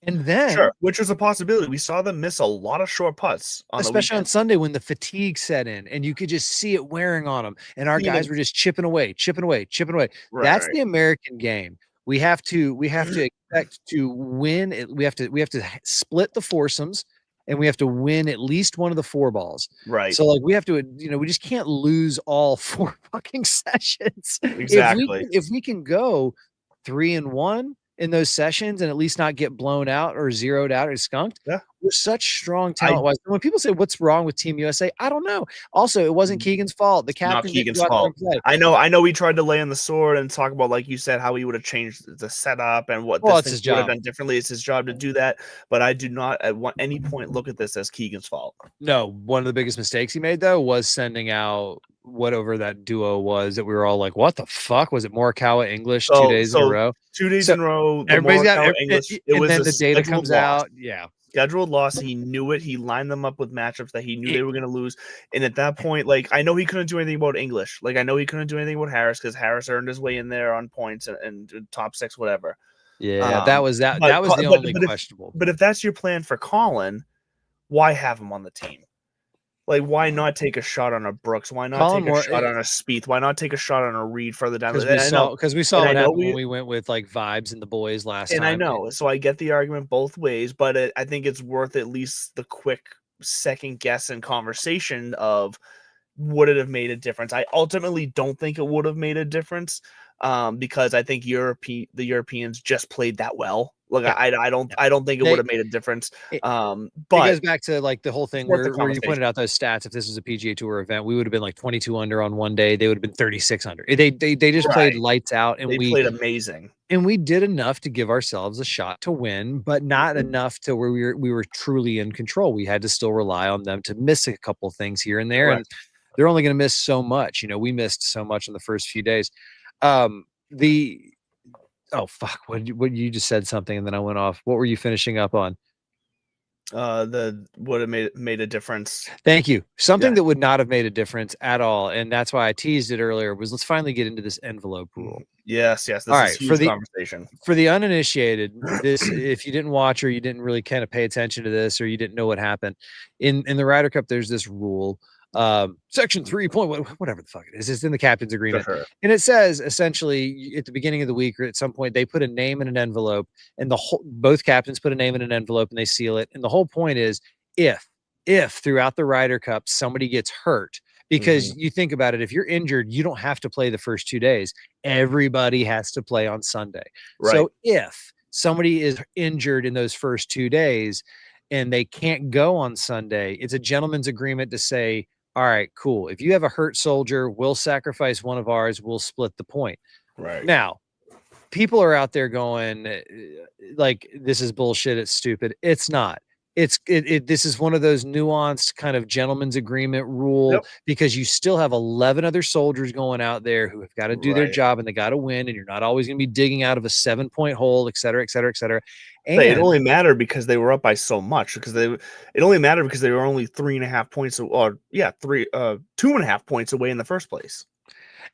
And then, which was a possibility. We saw them miss a lot of short putts, especially on Sunday when the fatigue set in, and you could just see it wearing on them, and our guys were just chipping away. That's the American game. We have to expect to win. We have to split the foursomes, and we have to win at least one of the 4 balls. Right. So like we have to, we just can't lose all 4 fucking sessions. Exactly. If we can go 3-1 in those sessions and at least not get blown out or zeroed out or skunked. Yeah. We're such strong talent-wise. When people say what's wrong with Team USA, I don't know. Also, it wasn't Keegan's fault. The captain not Keegan's fault. I know we tried to lay on the sword and talk about, like you said, how he would have changed the setup and what this thing would have done differently. It's his job to do that. But I do not at any point look at this as Keegan's fault. No, one of the biggest mistakes he made though was sending out whatever that duo was that we were all like, what the fuck? Was it Morikawa English 2 days in a row? 2 days in a row. Everybody's got English. And then the data comes out. Yeah. Scheduled loss. He knew it. He lined them up with matchups that he knew they were going to lose. And at that point, like, I know he couldn't do anything about English. Like, I know he couldn't do anything about Harris because Harris earned his way in there on points and top 6, whatever. Yeah, that was the only questionable. But if that's your plan for Colin, why have him on the team? Like, why not take a shot on a Brooks? Why not take a shot on a Spieth? Why not take a shot on a Reed further down? Because we saw what happened when we went with like Vibes and the boys last time. And I know, so I get the argument both ways, but I think it's worth at least the quick second guess and conversation of would it have made a difference? I ultimately don't think it would have made a difference because I think the Europeans just played that well. Look, yeah. I don't think it would have made a difference. But it goes back to like the whole thing where you pointed out those stats. If this was a PGA Tour event, we would have been like 22 under on one day. They would have been 36 under. They just played lights out, and we played amazing. And we did enough to give ourselves a shot to win, but not enough to where we were truly in control. We had to still rely on them to miss a couple things here and there, and they're only going to miss so much. We missed so much in the first few days. Oh fuck! What you just said something and then I went off. What were you finishing up on? Would have made a difference. Thank you. Something that would not have made a difference at all, and that's why I teased it earlier. Was let's finally get into this envelope rule. Yes. This all right, for the conversation for the uninitiated. This, if you didn't watch or you didn't really kind of pay attention to this or you didn't know what happened in the Ryder Cup, there's this rule. Section 3 whatever the fuck it is, it's in the captain's agreement, and it says essentially at the beginning of the week or at some point they put a name in an envelope, and both captains put a name in an envelope and they seal it, and the whole point is if throughout the Ryder Cup somebody gets hurt, because you think about it, if you're injured you don't have to play the first 2 days, everybody has to play on Sunday, so if somebody is injured in those first 2 days and they can't go on Sunday, it's a gentleman's agreement to say, all right, cool. If you have a hurt soldier, we'll sacrifice one of ours. We'll split the point. Right. Now, people are out there going like, this is bullshit. It's stupid. It's not. This is one of those nuanced kind of gentleman's agreement rule, because you still have 11 other soldiers going out there who have got to do their job and they got to win. And you're not always going to be digging out of a 7-point hole, et cetera, et cetera, et cetera. And it only mattered because they were up by so much, because it only mattered because they were only 3.5 points, or 2.5 points away in the first place.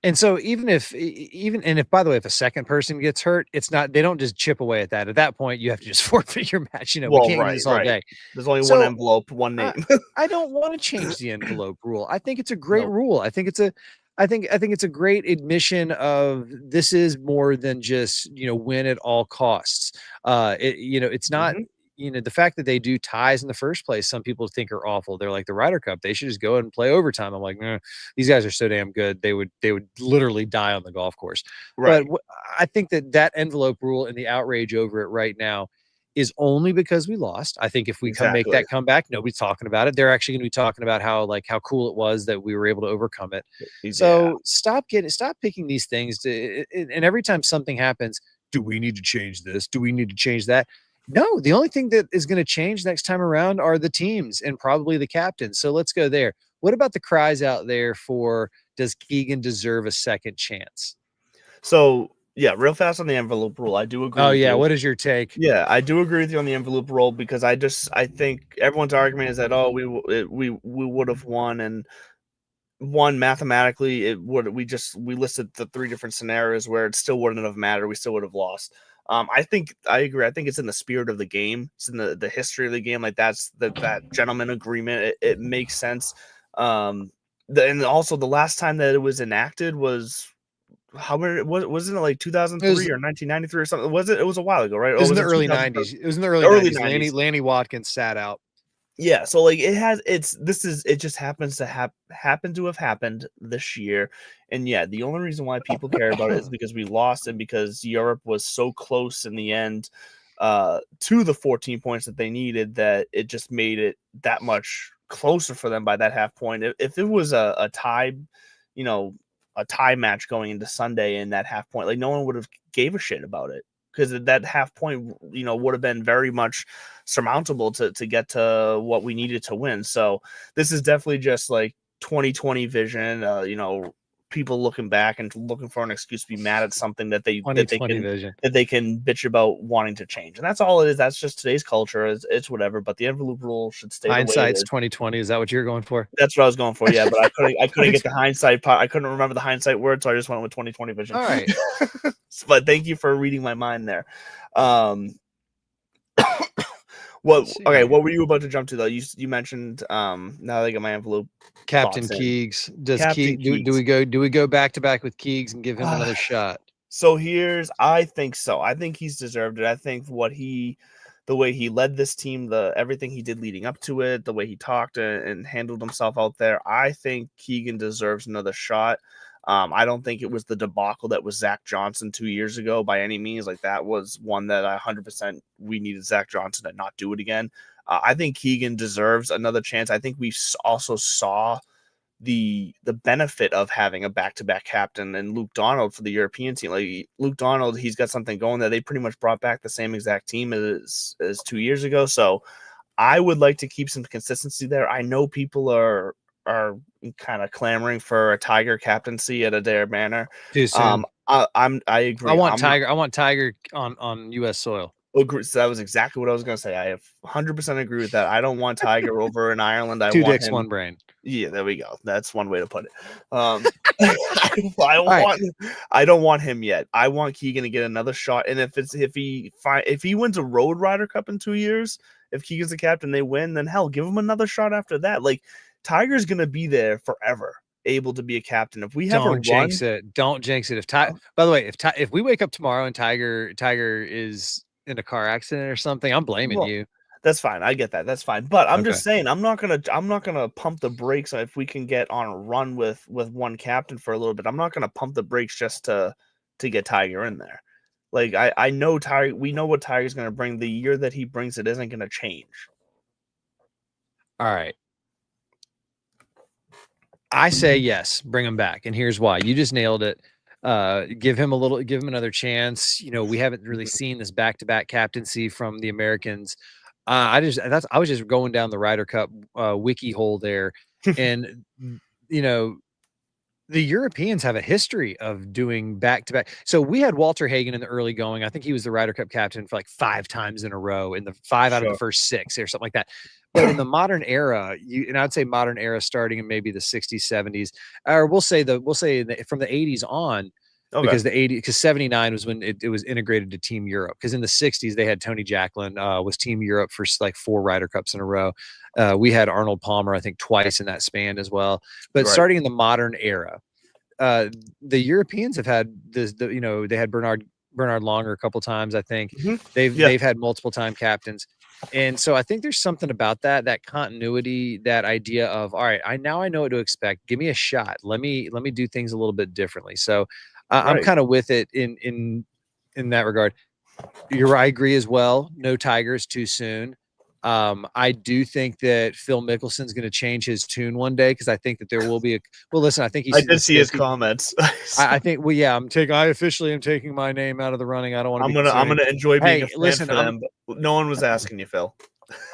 And so even if by the way, if a second person gets hurt, it's not, they don't just chip away at that. At that point, you have to just forfeit your match. We can't do this all day. There's only one envelope, one name. I don't want to change the envelope rule. I think it's a great rule. I think it's I think it's a great admission of this is more than just, win at all costs. It's not, Mhm. the fact that they do ties in the first place, some people think are awful. They're like the Ryder Cup. They should just go and play overtime. I'm like, these guys are so damn good. They would literally die on the golf course. But Right. I think that envelope rule and the outrage over it right now is only because we lost. I think if we make Exactly. that comeback, nobody's talking about it. They're actually going to be talking about how cool it was that we were able to overcome it. Yeah. So stop picking these things and every time something happens, do we need to change this? Do we need to change that? No, the only thing that is going to change next time around are the teams and probably the captain. So let's go there. What about the cries out there for, does Keegan deserve a second chance? So yeah, real fast on the envelope rule. I do agree Oh with yeah. you. What is your take? Yeah, I do agree with you on the envelope rule because I think everyone's argument is that we would have won, and one mathematically it would we listed the three different scenarios where it still wouldn't have mattered. We still would have lost. I agree. I think it's in the spirit of the game. It's in the history of the game. Like that's that gentleman agreement. It makes sense. And also the last time that it was enacted was how many wasn't it like It was 2003 or 1993 or something? Was it? It was a while ago, right? It Or was in was the it early 2000? 90s. It was in the early Early 90s. 90s. Lanny Watkins sat out. Yeah, so like it just happens to happen to have happened this year. And yeah, the only reason why people care about it is because we lost and because Europe was so close in the end to the 14 points that they needed that it just made it that much closer for them by that half point. If it was a tie, a tie match going into Sunday in that half point, like no one would have gave a shit about it because that half point, would have been very much surmountable to get to what we needed to win. So this is definitely just like 2020 vision. People looking back and looking for an excuse to be mad at something that they 2020 vision. can bitch about wanting to change, and that's all it is. That's just today's culture. It's whatever. But the envelope rule should stay the way it Hindsight's is. 2020. Is that what you're going for? That's what I was going for. Yeah, but I couldn't get the hindsight part. I couldn't remember the hindsight word, so I just went with 2020 vision. All right. But thank you for reading my mind there. What were you about to jump to though? You mentioned now that I got my envelope. Captain thoughts in. Keegs. Does Captain do we go back to back with Keegs and give him another shot? So I think so. I think he's deserved it. I think the way he led this team, everything he did leading up to it, the way he talked and handled himself out there, I think Keegan deserves another shot. I don't think it was the debacle that was Zach Johnson 2 years ago by any means. Like that was one that 100% we needed Zach Johnson to not do it again. I think Keegan deserves another chance. I think we also saw the benefit of having a back-to-back captain and Luke Donald for the European team. Like Luke Donald, he's got something going there. They pretty much brought back the same exact team as 2 years ago. So I would like to keep some consistency there. I know people are kind of clamoring for a Tiger captaincy at Adair Manor. Too soon. I agree. I want Tiger on U.S. soil. Agree. So that was exactly what I was going to say. I have 100% agree with that. I don't want Tiger over in Ireland. I Two want dicks, him. one brain. Yeah, there we go. That's one way to put it. I right. don't want him yet. I want Keegan to get another shot. And if he wins a road Ryder Cup in 2 years, if Keegan's the captain, they win, then hell, give him another shot after that. Like Tiger's gonna be there forever, able to be a captain. If we have Don't jinx it. Don't jinx it. By the way, if we wake up tomorrow and Tiger is in a car accident or something, I'm blaming you. That's fine. I get that. That's fine. But I'm just saying, I'm not gonna pump the brakes if we can get on a run with one captain for a little bit. I'm not gonna pump the brakes just to get Tiger in there. Like I know Tiger. We know what Tiger's gonna bring. The year that he brings it isn't gonna change. All right. I say yes, bring him back, and here's why. You just nailed it. Give him another chance. We haven't really seen this back-to-back captaincy from the Americans. I was just going down the Ryder Cup wiki hole there, and the Europeans have a history of doing back-to-back. So we had Walter Hagen in the early going. I think he was the Ryder Cup captain for like 5 times in a row in the 5 out of the first 6 or something like that. But in the modern era, and I'd say modern era starting in maybe the 60s, 70s, or we'll say from the 80s on, because 79 was when it was integrated to Team Europe. Because in the 60s they had Tony Jacklin was Team Europe for like 4 Ryder Cups in a row. We had Arnold Palmer, I think, twice in that span as well. But starting in the modern era, the Europeans have had this. They had Bernard Longer a couple times. I think they've had multiple time captains. And so I think there's something about that continuity, that idea of, all right, I know what to expect. Give me a shot. Let me do things a little bit differently. So I'm kind of with it in that regard. I agree as well. No Tigers too soon. I do think that Phil Mickelson's going to change his tune one day, because I think that there will be listen, I think I did see his comments. I think, I officially am taking my name out of the running. I don't want to I'm gonna enjoy being a fan for them, but no one was asking you, Phil.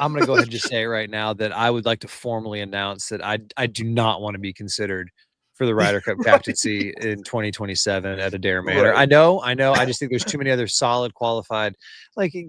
I'm gonna go ahead and just say it right now that I would like to formally announce that I do not want to be considered for the Ryder Cup captaincy in 2027 at Adair Manor. I know. I just think there's too many other solid, qualified,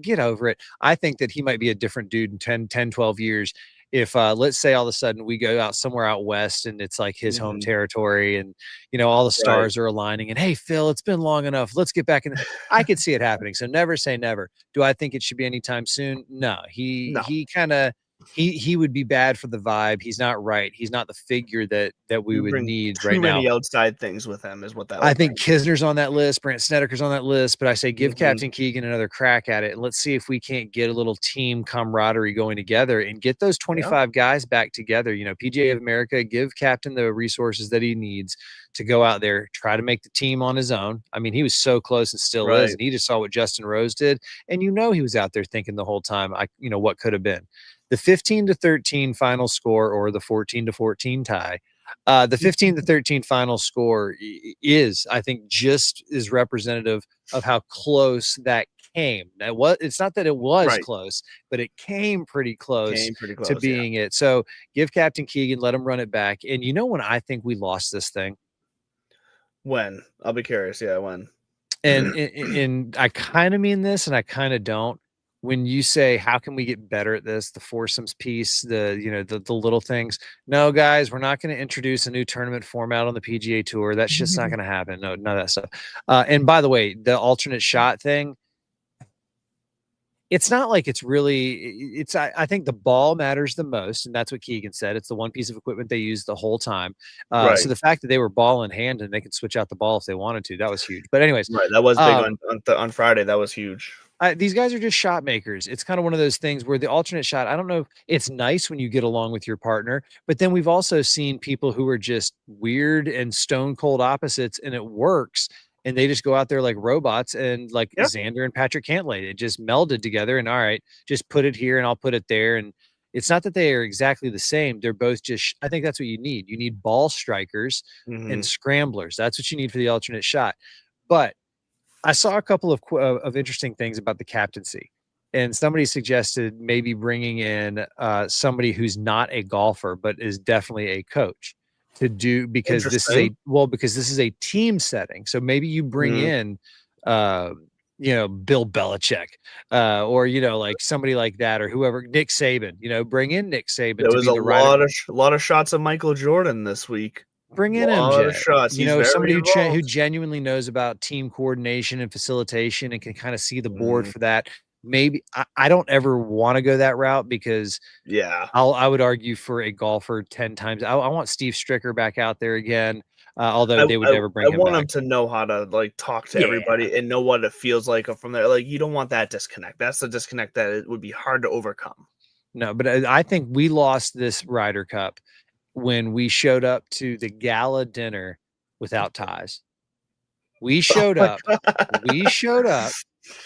get over it. I think that he might be a different dude in 10, 12 years. If let's say all of a sudden we go out somewhere out west and it's like his home territory, and all the stars are aligning, and hey, Phil, it's been long enough. Let's get back in. I could see it happening. So never say never. Do I think it should be anytime soon? No. He kind of he would be bad for the vibe. He's not right. He's not the figure that we would need right now. Too many outside things with him is what that. I think Kisner's on that list. Brant Snedeker's on that list. But I say give Captain Keegan another crack at it, and let's see if we can't get a little team camaraderie going together and get those 25 guys back together. PGA of America, give Captain the resources that he needs to go out there, try to make the team on his own. I mean, he was so close and still is, and he just saw what Justin Rose did, and he was out there thinking the whole time, what could have been. The 15-13 final score, or the 14-14 tie. The 15-13 final score is, I think, just as representative of how close that came. It's not that it was close, but it came pretty close to being it. So give Captain Keegan, let him run it back. And when I think we lost this thing? When? I'll be curious. Yeah, when? And I kind of mean this, and I kind of don't. When you say, how can we get better at this, the foursomes piece, the little things. No, guys, we're not going to introduce a new tournament format on the PGA Tour. That's just not going to happen. No, none of that stuff. And by the way, the alternate shot thing, it's not like it's really, I think the ball matters the most. And that's what Keegan said. It's the one piece of equipment they used the whole time. So the fact that they were ball in hand and they could switch out the ball if they wanted to, that was huge. But anyways. That was big on Friday. That was huge. These guys are just shot makers. It's kind of one of those things where the alternate shot, I don't know, it's nice when you get along with your partner, but then we've also seen people who are just weird and stone cold opposites, and it works. And they just go out there like robots, and Xander and Patrick Cantlay, it just melded together, and all right, just put it here and I'll put it there. And it's not that they are exactly the same. They're both just, I think that's what you need. You need ball strikers and scramblers. That's what you need for the alternate shot. But I saw a couple of interesting things about the captaincy, and somebody suggested maybe bringing in somebody who's not a golfer, but is definitely a coach to do, because this is a team setting. So maybe you bring in, Bill Belichick, or, somebody like that, or whoever, Nick Saban, bring in Nick Saban. There was a lot of shots of Michael Jordan this week. Bring in MJ, somebody who genuinely knows about team coordination and facilitation and can kind of see the board for that. Maybe I don't ever want to go that route, because I would argue for a golfer 10 times. I want Steve Stricker back out there again. Although they would never bring him back. I want him to know how to talk to everybody and know what it feels like from there. You don't want that disconnect. That's the disconnect that it would be hard to overcome. No, but I think we lost this Ryder Cup when we showed up to the gala dinner without ties. We showed up.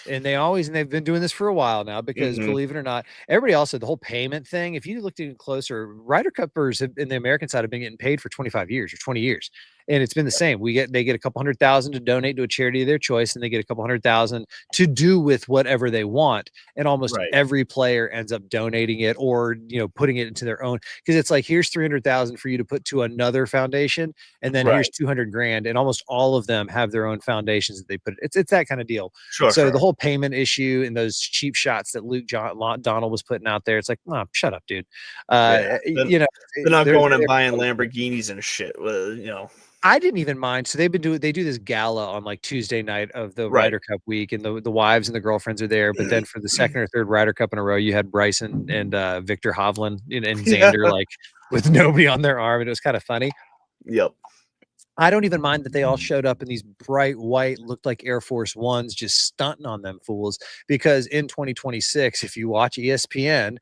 And they've been doing this for a while now, because believe it or not, everybody else said the whole payment thing. If you looked even closer, Ryder Cuppers in the American side have been getting paid for 25 years or 20 years. And it's been the same. They get a couple $100,000 to donate to a charity of their choice, and they get a couple $100,000 to do with whatever they want. And almost every player ends up donating it, or putting it into their own, because it's like, here's $300,000 for you to put to another foundation, and then here's $200,000, and almost all of them have their own foundations that they put. It's that kind of deal. So the whole payment issue and those cheap shots that Luke Donald was putting out there, it's like, oh, shut up, dude. They're not going and buying Lamborghinis and shit. I didn't even mind. So they do this gala on Tuesday night of the Ryder Cup week, and the wives and the girlfriends are there. But then for the second or third Ryder Cup in a row, you had Bryson and Victor Hovland and Xander with nobody on their arm, and it was kind of funny. Yep. I don't even mind that they all showed up in these bright white, looked like Air Force Ones, just stunting on them fools. Because in 2026, if you watch ESPN,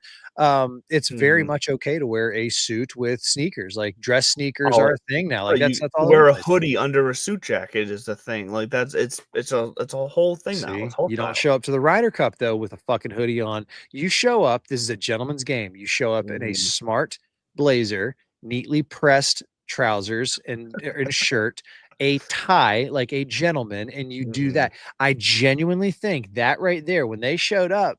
it's very much okay to wear a suit with sneakers. Like dress sneakers are a thing now. Like that's all over wear the a place. hoodie under a suit jacket is the thing. Like it's a whole thing now. See, It's whole you don't style. show up to the Ryder Cup though with a fucking hoodie on. You show up. This is a gentleman's game. You show up in a smart blazer, neatly pressed trousers and a shirt, a tie like a gentleman, and you do that. I genuinely think that right there, when they showed up,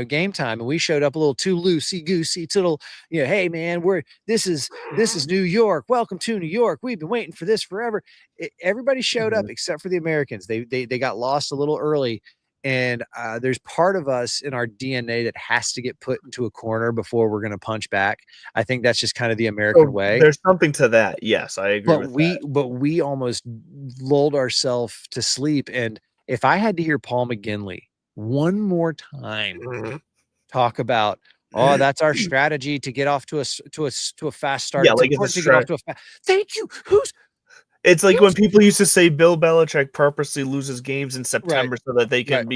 game time, and we showed up a little too loosey goosey, to little, hey man, this is New York. Welcome to New York. We've been waiting for this forever. Everybody showed up except for the Americans. They got lost a little early. And there's part of us in our DNA that has to get put into a corner before we're going to punch back. I think that's just kind of the American way. There's something to that. Yes, I agree with that. But we almost lulled ourselves to sleep. And if I had to hear Paul McGinley one more time talk about, that's our strategy to get off to a fast start. Yeah, it's like important to get off to a fast. Thank you. It's like when people used to say Bill Belichick purposely loses games in September so that they can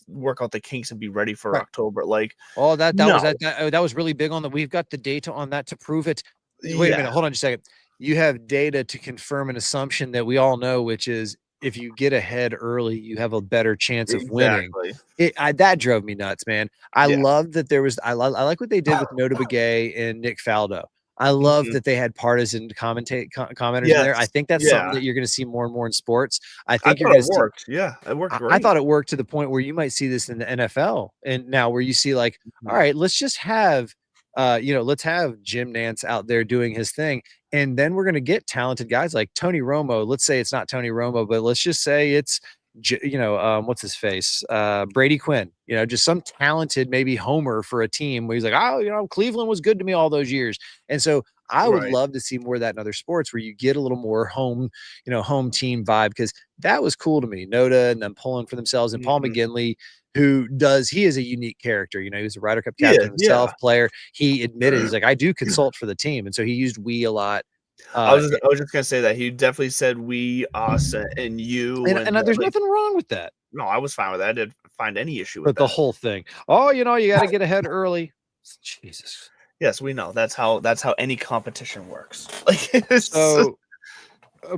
work out the kinks and be ready for October. Like, that was really big on the. We've got the data on that to prove it. Wait a minute, hold on just a second. You have data to confirm an assumption that we all know, which is if you get ahead early, you have a better chance of winning. That drove me nuts, man. I love that there was. I like what they did with Nota Begay and Nick Faldo. I love that they had partisan commenters in there. I think that's something that you're going to see more and more in sports. I think you're going to work. Yeah, it worked great. I thought it worked to the point where you might see this in the NFL, and now where you see like, all right, let's just have, let's have Jim Nantz out there doing his thing, and then we're going to get talented guys like Tony Romo. Let's say it's not Tony Romo, but let's just say it's what's his face? Brady Quinn, just some talented, maybe homer for a team where he's like, Cleveland was good to me all those years. And so I would love to see more of that in other sports where you get a little more home team vibe, because that was cool to me. Noda and them pulling for themselves, and Paul McGinley, he is a unique character. He was a Ryder Cup captain himself, player. He admitted, he's like, I do consult for the team. And so he used we a lot. I was just gonna say that he definitely said we, us, and you, and there's nothing wrong with that. No, I was fine with that. I didn't find any issue with that. The whole thing. You got to get ahead early. Jesus. Yes, we know that's how any competition works. So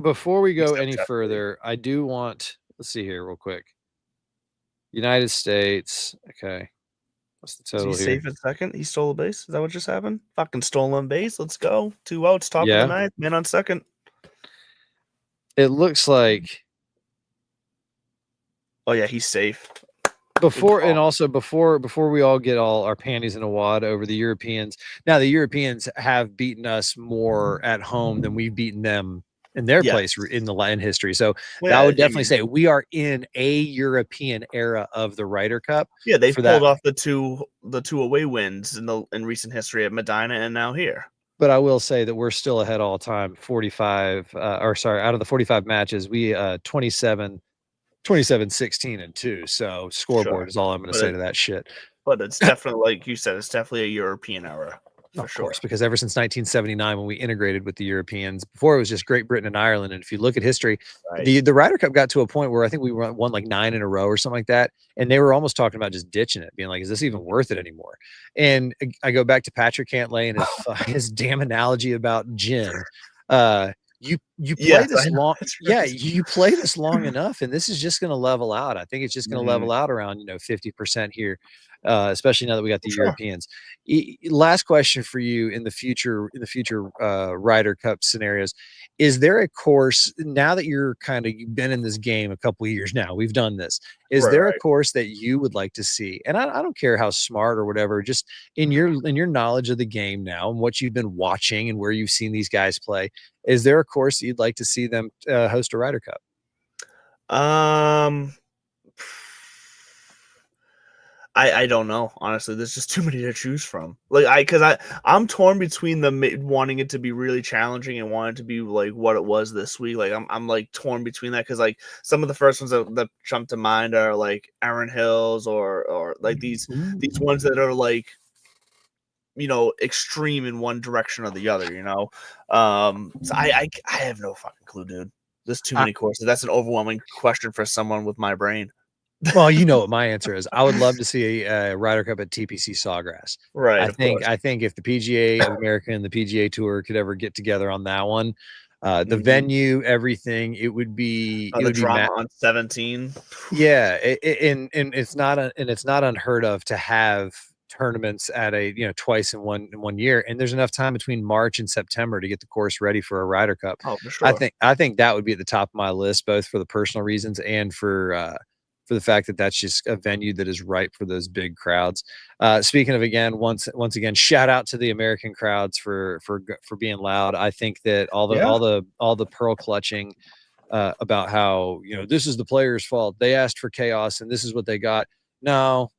before we go any further, I do want. Let's see here, real quick. United States. Okay. What's the total here? Safe in second. He stole a base. Is that what just happened? Fucking stolen base. Let's go. 2 outs, top of the ninth. Man on second. It looks like. Oh yeah, he's safe. Before we all get all our panties in a wad over the Europeans. Now the Europeans have beaten us more at home than we've beaten them in their place in history. So I would definitely say we are in a European era of the Ryder Cup. Yeah, they've pulled off the two away wins in recent history at Medina and now here. But I will say that we're still ahead all time. 45 out of the 45 matches, we 27, 16 and 2. So scoreboard is all I'm going to say to that shit. But it's definitely, like you said, it's definitely a European era. Of course, because ever since 1979, when we integrated with the Europeans, before it was just Great Britain and Ireland. And if you look at history, the Ryder Cup got to a point where I think we won like 9 in a row or something like that. And they were almost talking about just ditching it, being like, is this even worth it anymore? And I go back to Patrick Cantlay and his damn analogy about gin. You play this long, you play this long enough, and this is just going to level out. I think it's just going to level out around 50% here, especially now that we got the Europeans. Last question for you: in the future Ryder Cup scenarios, is there a course now that you've been in this game a couple of years now? We've done this. Is there a course that you would like to see? And I don't care how smart or whatever, just in your knowledge of the game now and what you've been watching and where you've seen these guys play. Is there a course you'd like to see them host a Ryder Cup? I don't know, honestly. There's just too many to choose from. Because I'm torn between wanting it to be really challenging and wanting it to be like what it was this week. Like I'm like torn between that, because like some of the first ones that jump to mind are like Aaron Hills or like these ones that are like, extreme in one direction or the other. So I have no fucking clue, dude. There's too many courses. That's an overwhelming question for someone with my brain. Well, you know what my answer is. I would love to see a Ryder Cup at TPC Sawgrass. Right. I think if the PGA of America and the PGA Tour could ever get together on that one, the Mhm. venue, everything, it would be The drama on 17. Yeah, and it's not unheard of to have tournaments at twice in one year, and there's enough time between March and September to get the course ready for a Ryder Cup. Oh, for sure. I think that would be at the top of my list, both for the personal reasons and for the fact that that's just a venue that is ripe for those big crowds. Speaking of, again, once again, shout out to the American crowds for being loud. I think that all the pearl clutching about how this is the players' fault. They asked for chaos and this is what they got. No,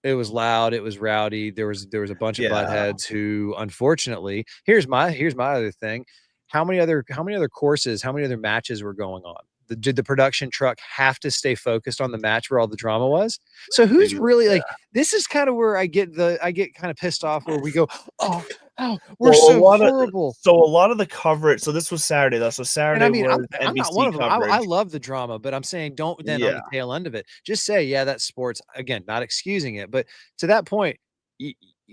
it was loud. It was rowdy. There was a bunch of buttheads who, unfortunately, here's my other thing. How many other courses, how many other matches were going on? Did the production truck have to stay focused on the match where all the drama was? So who's really like, this is kind of where I get kind of pissed off, where we go, oh, we're so horrible. So a lot of the coverage. So this was Saturday though. So Saturday, and I mean, was I'm not one of them. I love the drama, but I'm saying don't then on the tail end of it just say, yeah, that's sports. Again, not excusing it, but to that point,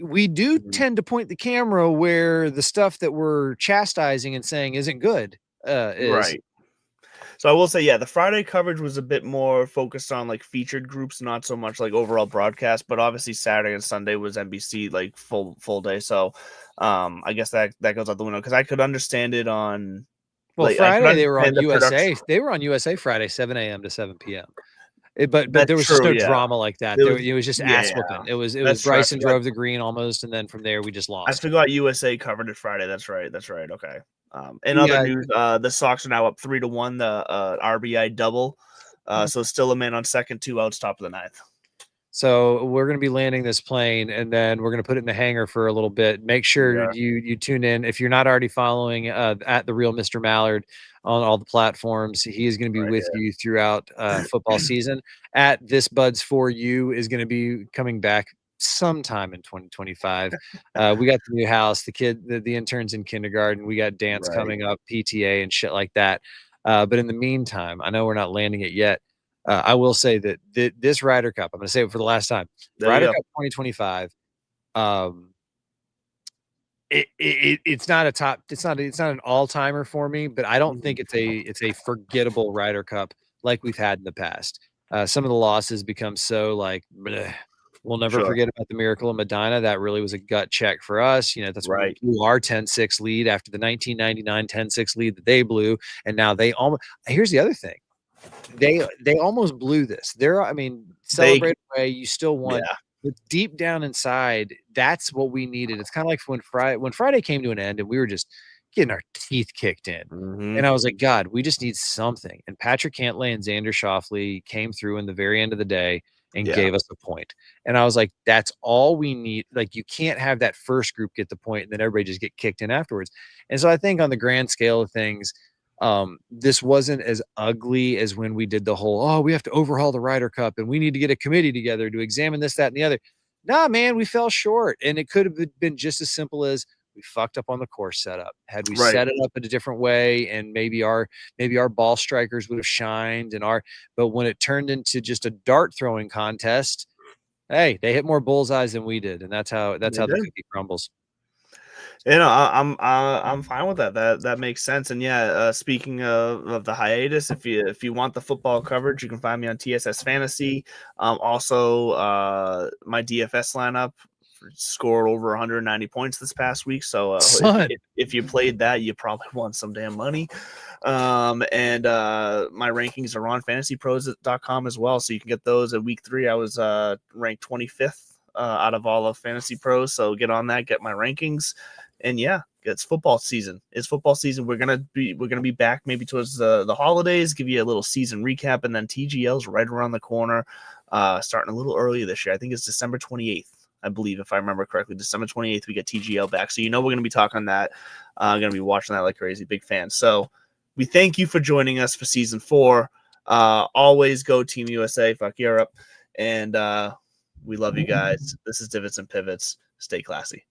we do tend to point the camera where the stuff that we're chastising and saying isn't good is. Right. So I will say, the Friday coverage was a bit more focused on like featured groups, not so much like overall broadcast. But obviously Saturday and Sunday was NBC like full day. So I guess that goes out the window, because I could understand it on. Well, Friday they were on USA. They were on USA Friday, 7 a.m. to 7 p.m. But there was just no drama like that. It was just ass whooping. It was Bryson drove the green almost, and then from there we just lost. I forgot USA covered it Friday. That's right. Okay. In other news, the Sox are now up 3-1, the RBI double. So still a man on second, 2 outs, top of the ninth. So we're going to be landing this plane, and then we're going to put it in the hangar for a little bit. Make sure you tune in. If you're not already following at The Real Mr. Mallard on all the platforms, he is going to be with you throughout football season. At This Buds For You is going to be coming back sometime in 2025. We got the new house, the interns in kindergarten. We got dance coming up, PTA and shit like that. But in the meantime, I know we're not landing it yet. I will say that this Ryder Cup, I'm going to say it for the last time. Ryder Cup 2025. It's not an all-timer for me, but I don't think it's a forgettable Ryder Cup like we've had in the past. Some of the losses become so like, bleh. We'll never forget about the Miracle of Medina. That really was a gut check for us. That's when we blew our 10-6 lead after the 1999 10-6 lead that they blew. And now here's the other thing. They almost blew this. Celebrate away. You still won. But deep down inside, that's what we needed. It's kind of like when Friday came to an end and we were just getting our teeth kicked in. And I was like, God, we just need something. And Patrick Cantlay and Xander Schauffele came through in the very end of the day and gave us a point. And I was like, that's all we need. Like, you can't have that first group get the point and then everybody just get kicked in afterwards. And so I think on the grand scale of things, this wasn't as ugly as when we did the whole, we have to overhaul the Ryder Cup and we need to get a committee together to examine this, that, and the other. Nah, man, we fell short. And it could have been just as simple as we fucked up on the course setup. Had we set it up in a different way, and maybe our ball strikers would have shined, but when it turned into just a dart throwing contest, hey, they hit more bullseyes than we did, and that's how the cookie crumbles. I'm fine with that. That makes sense. And speaking of the hiatus, if you want the football coverage, you can find me on TSS Fantasy. Also, my DFS lineup scored over 190 points this past week. So if you played that, you probably won some damn money. And my rankings are on fantasypros.com as well. So you can get those at week 3. I was ranked 25th out of all of Fantasy Pros. So get on that, get my rankings. And it's football season. We're gonna be back maybe towards the holidays, give you a little season recap, and then TGL's right around the corner, starting a little earlier this year. I think it's December 28th. I believe, if I remember correctly, December 28th, we get TGL back. So we're going to be talking that. Going to be watching that like crazy. Big fan. So we thank you for joining us for season 4. Always go Team USA. Fuck Europe. And we love you guys. This is Divots and Pivots. Stay classy.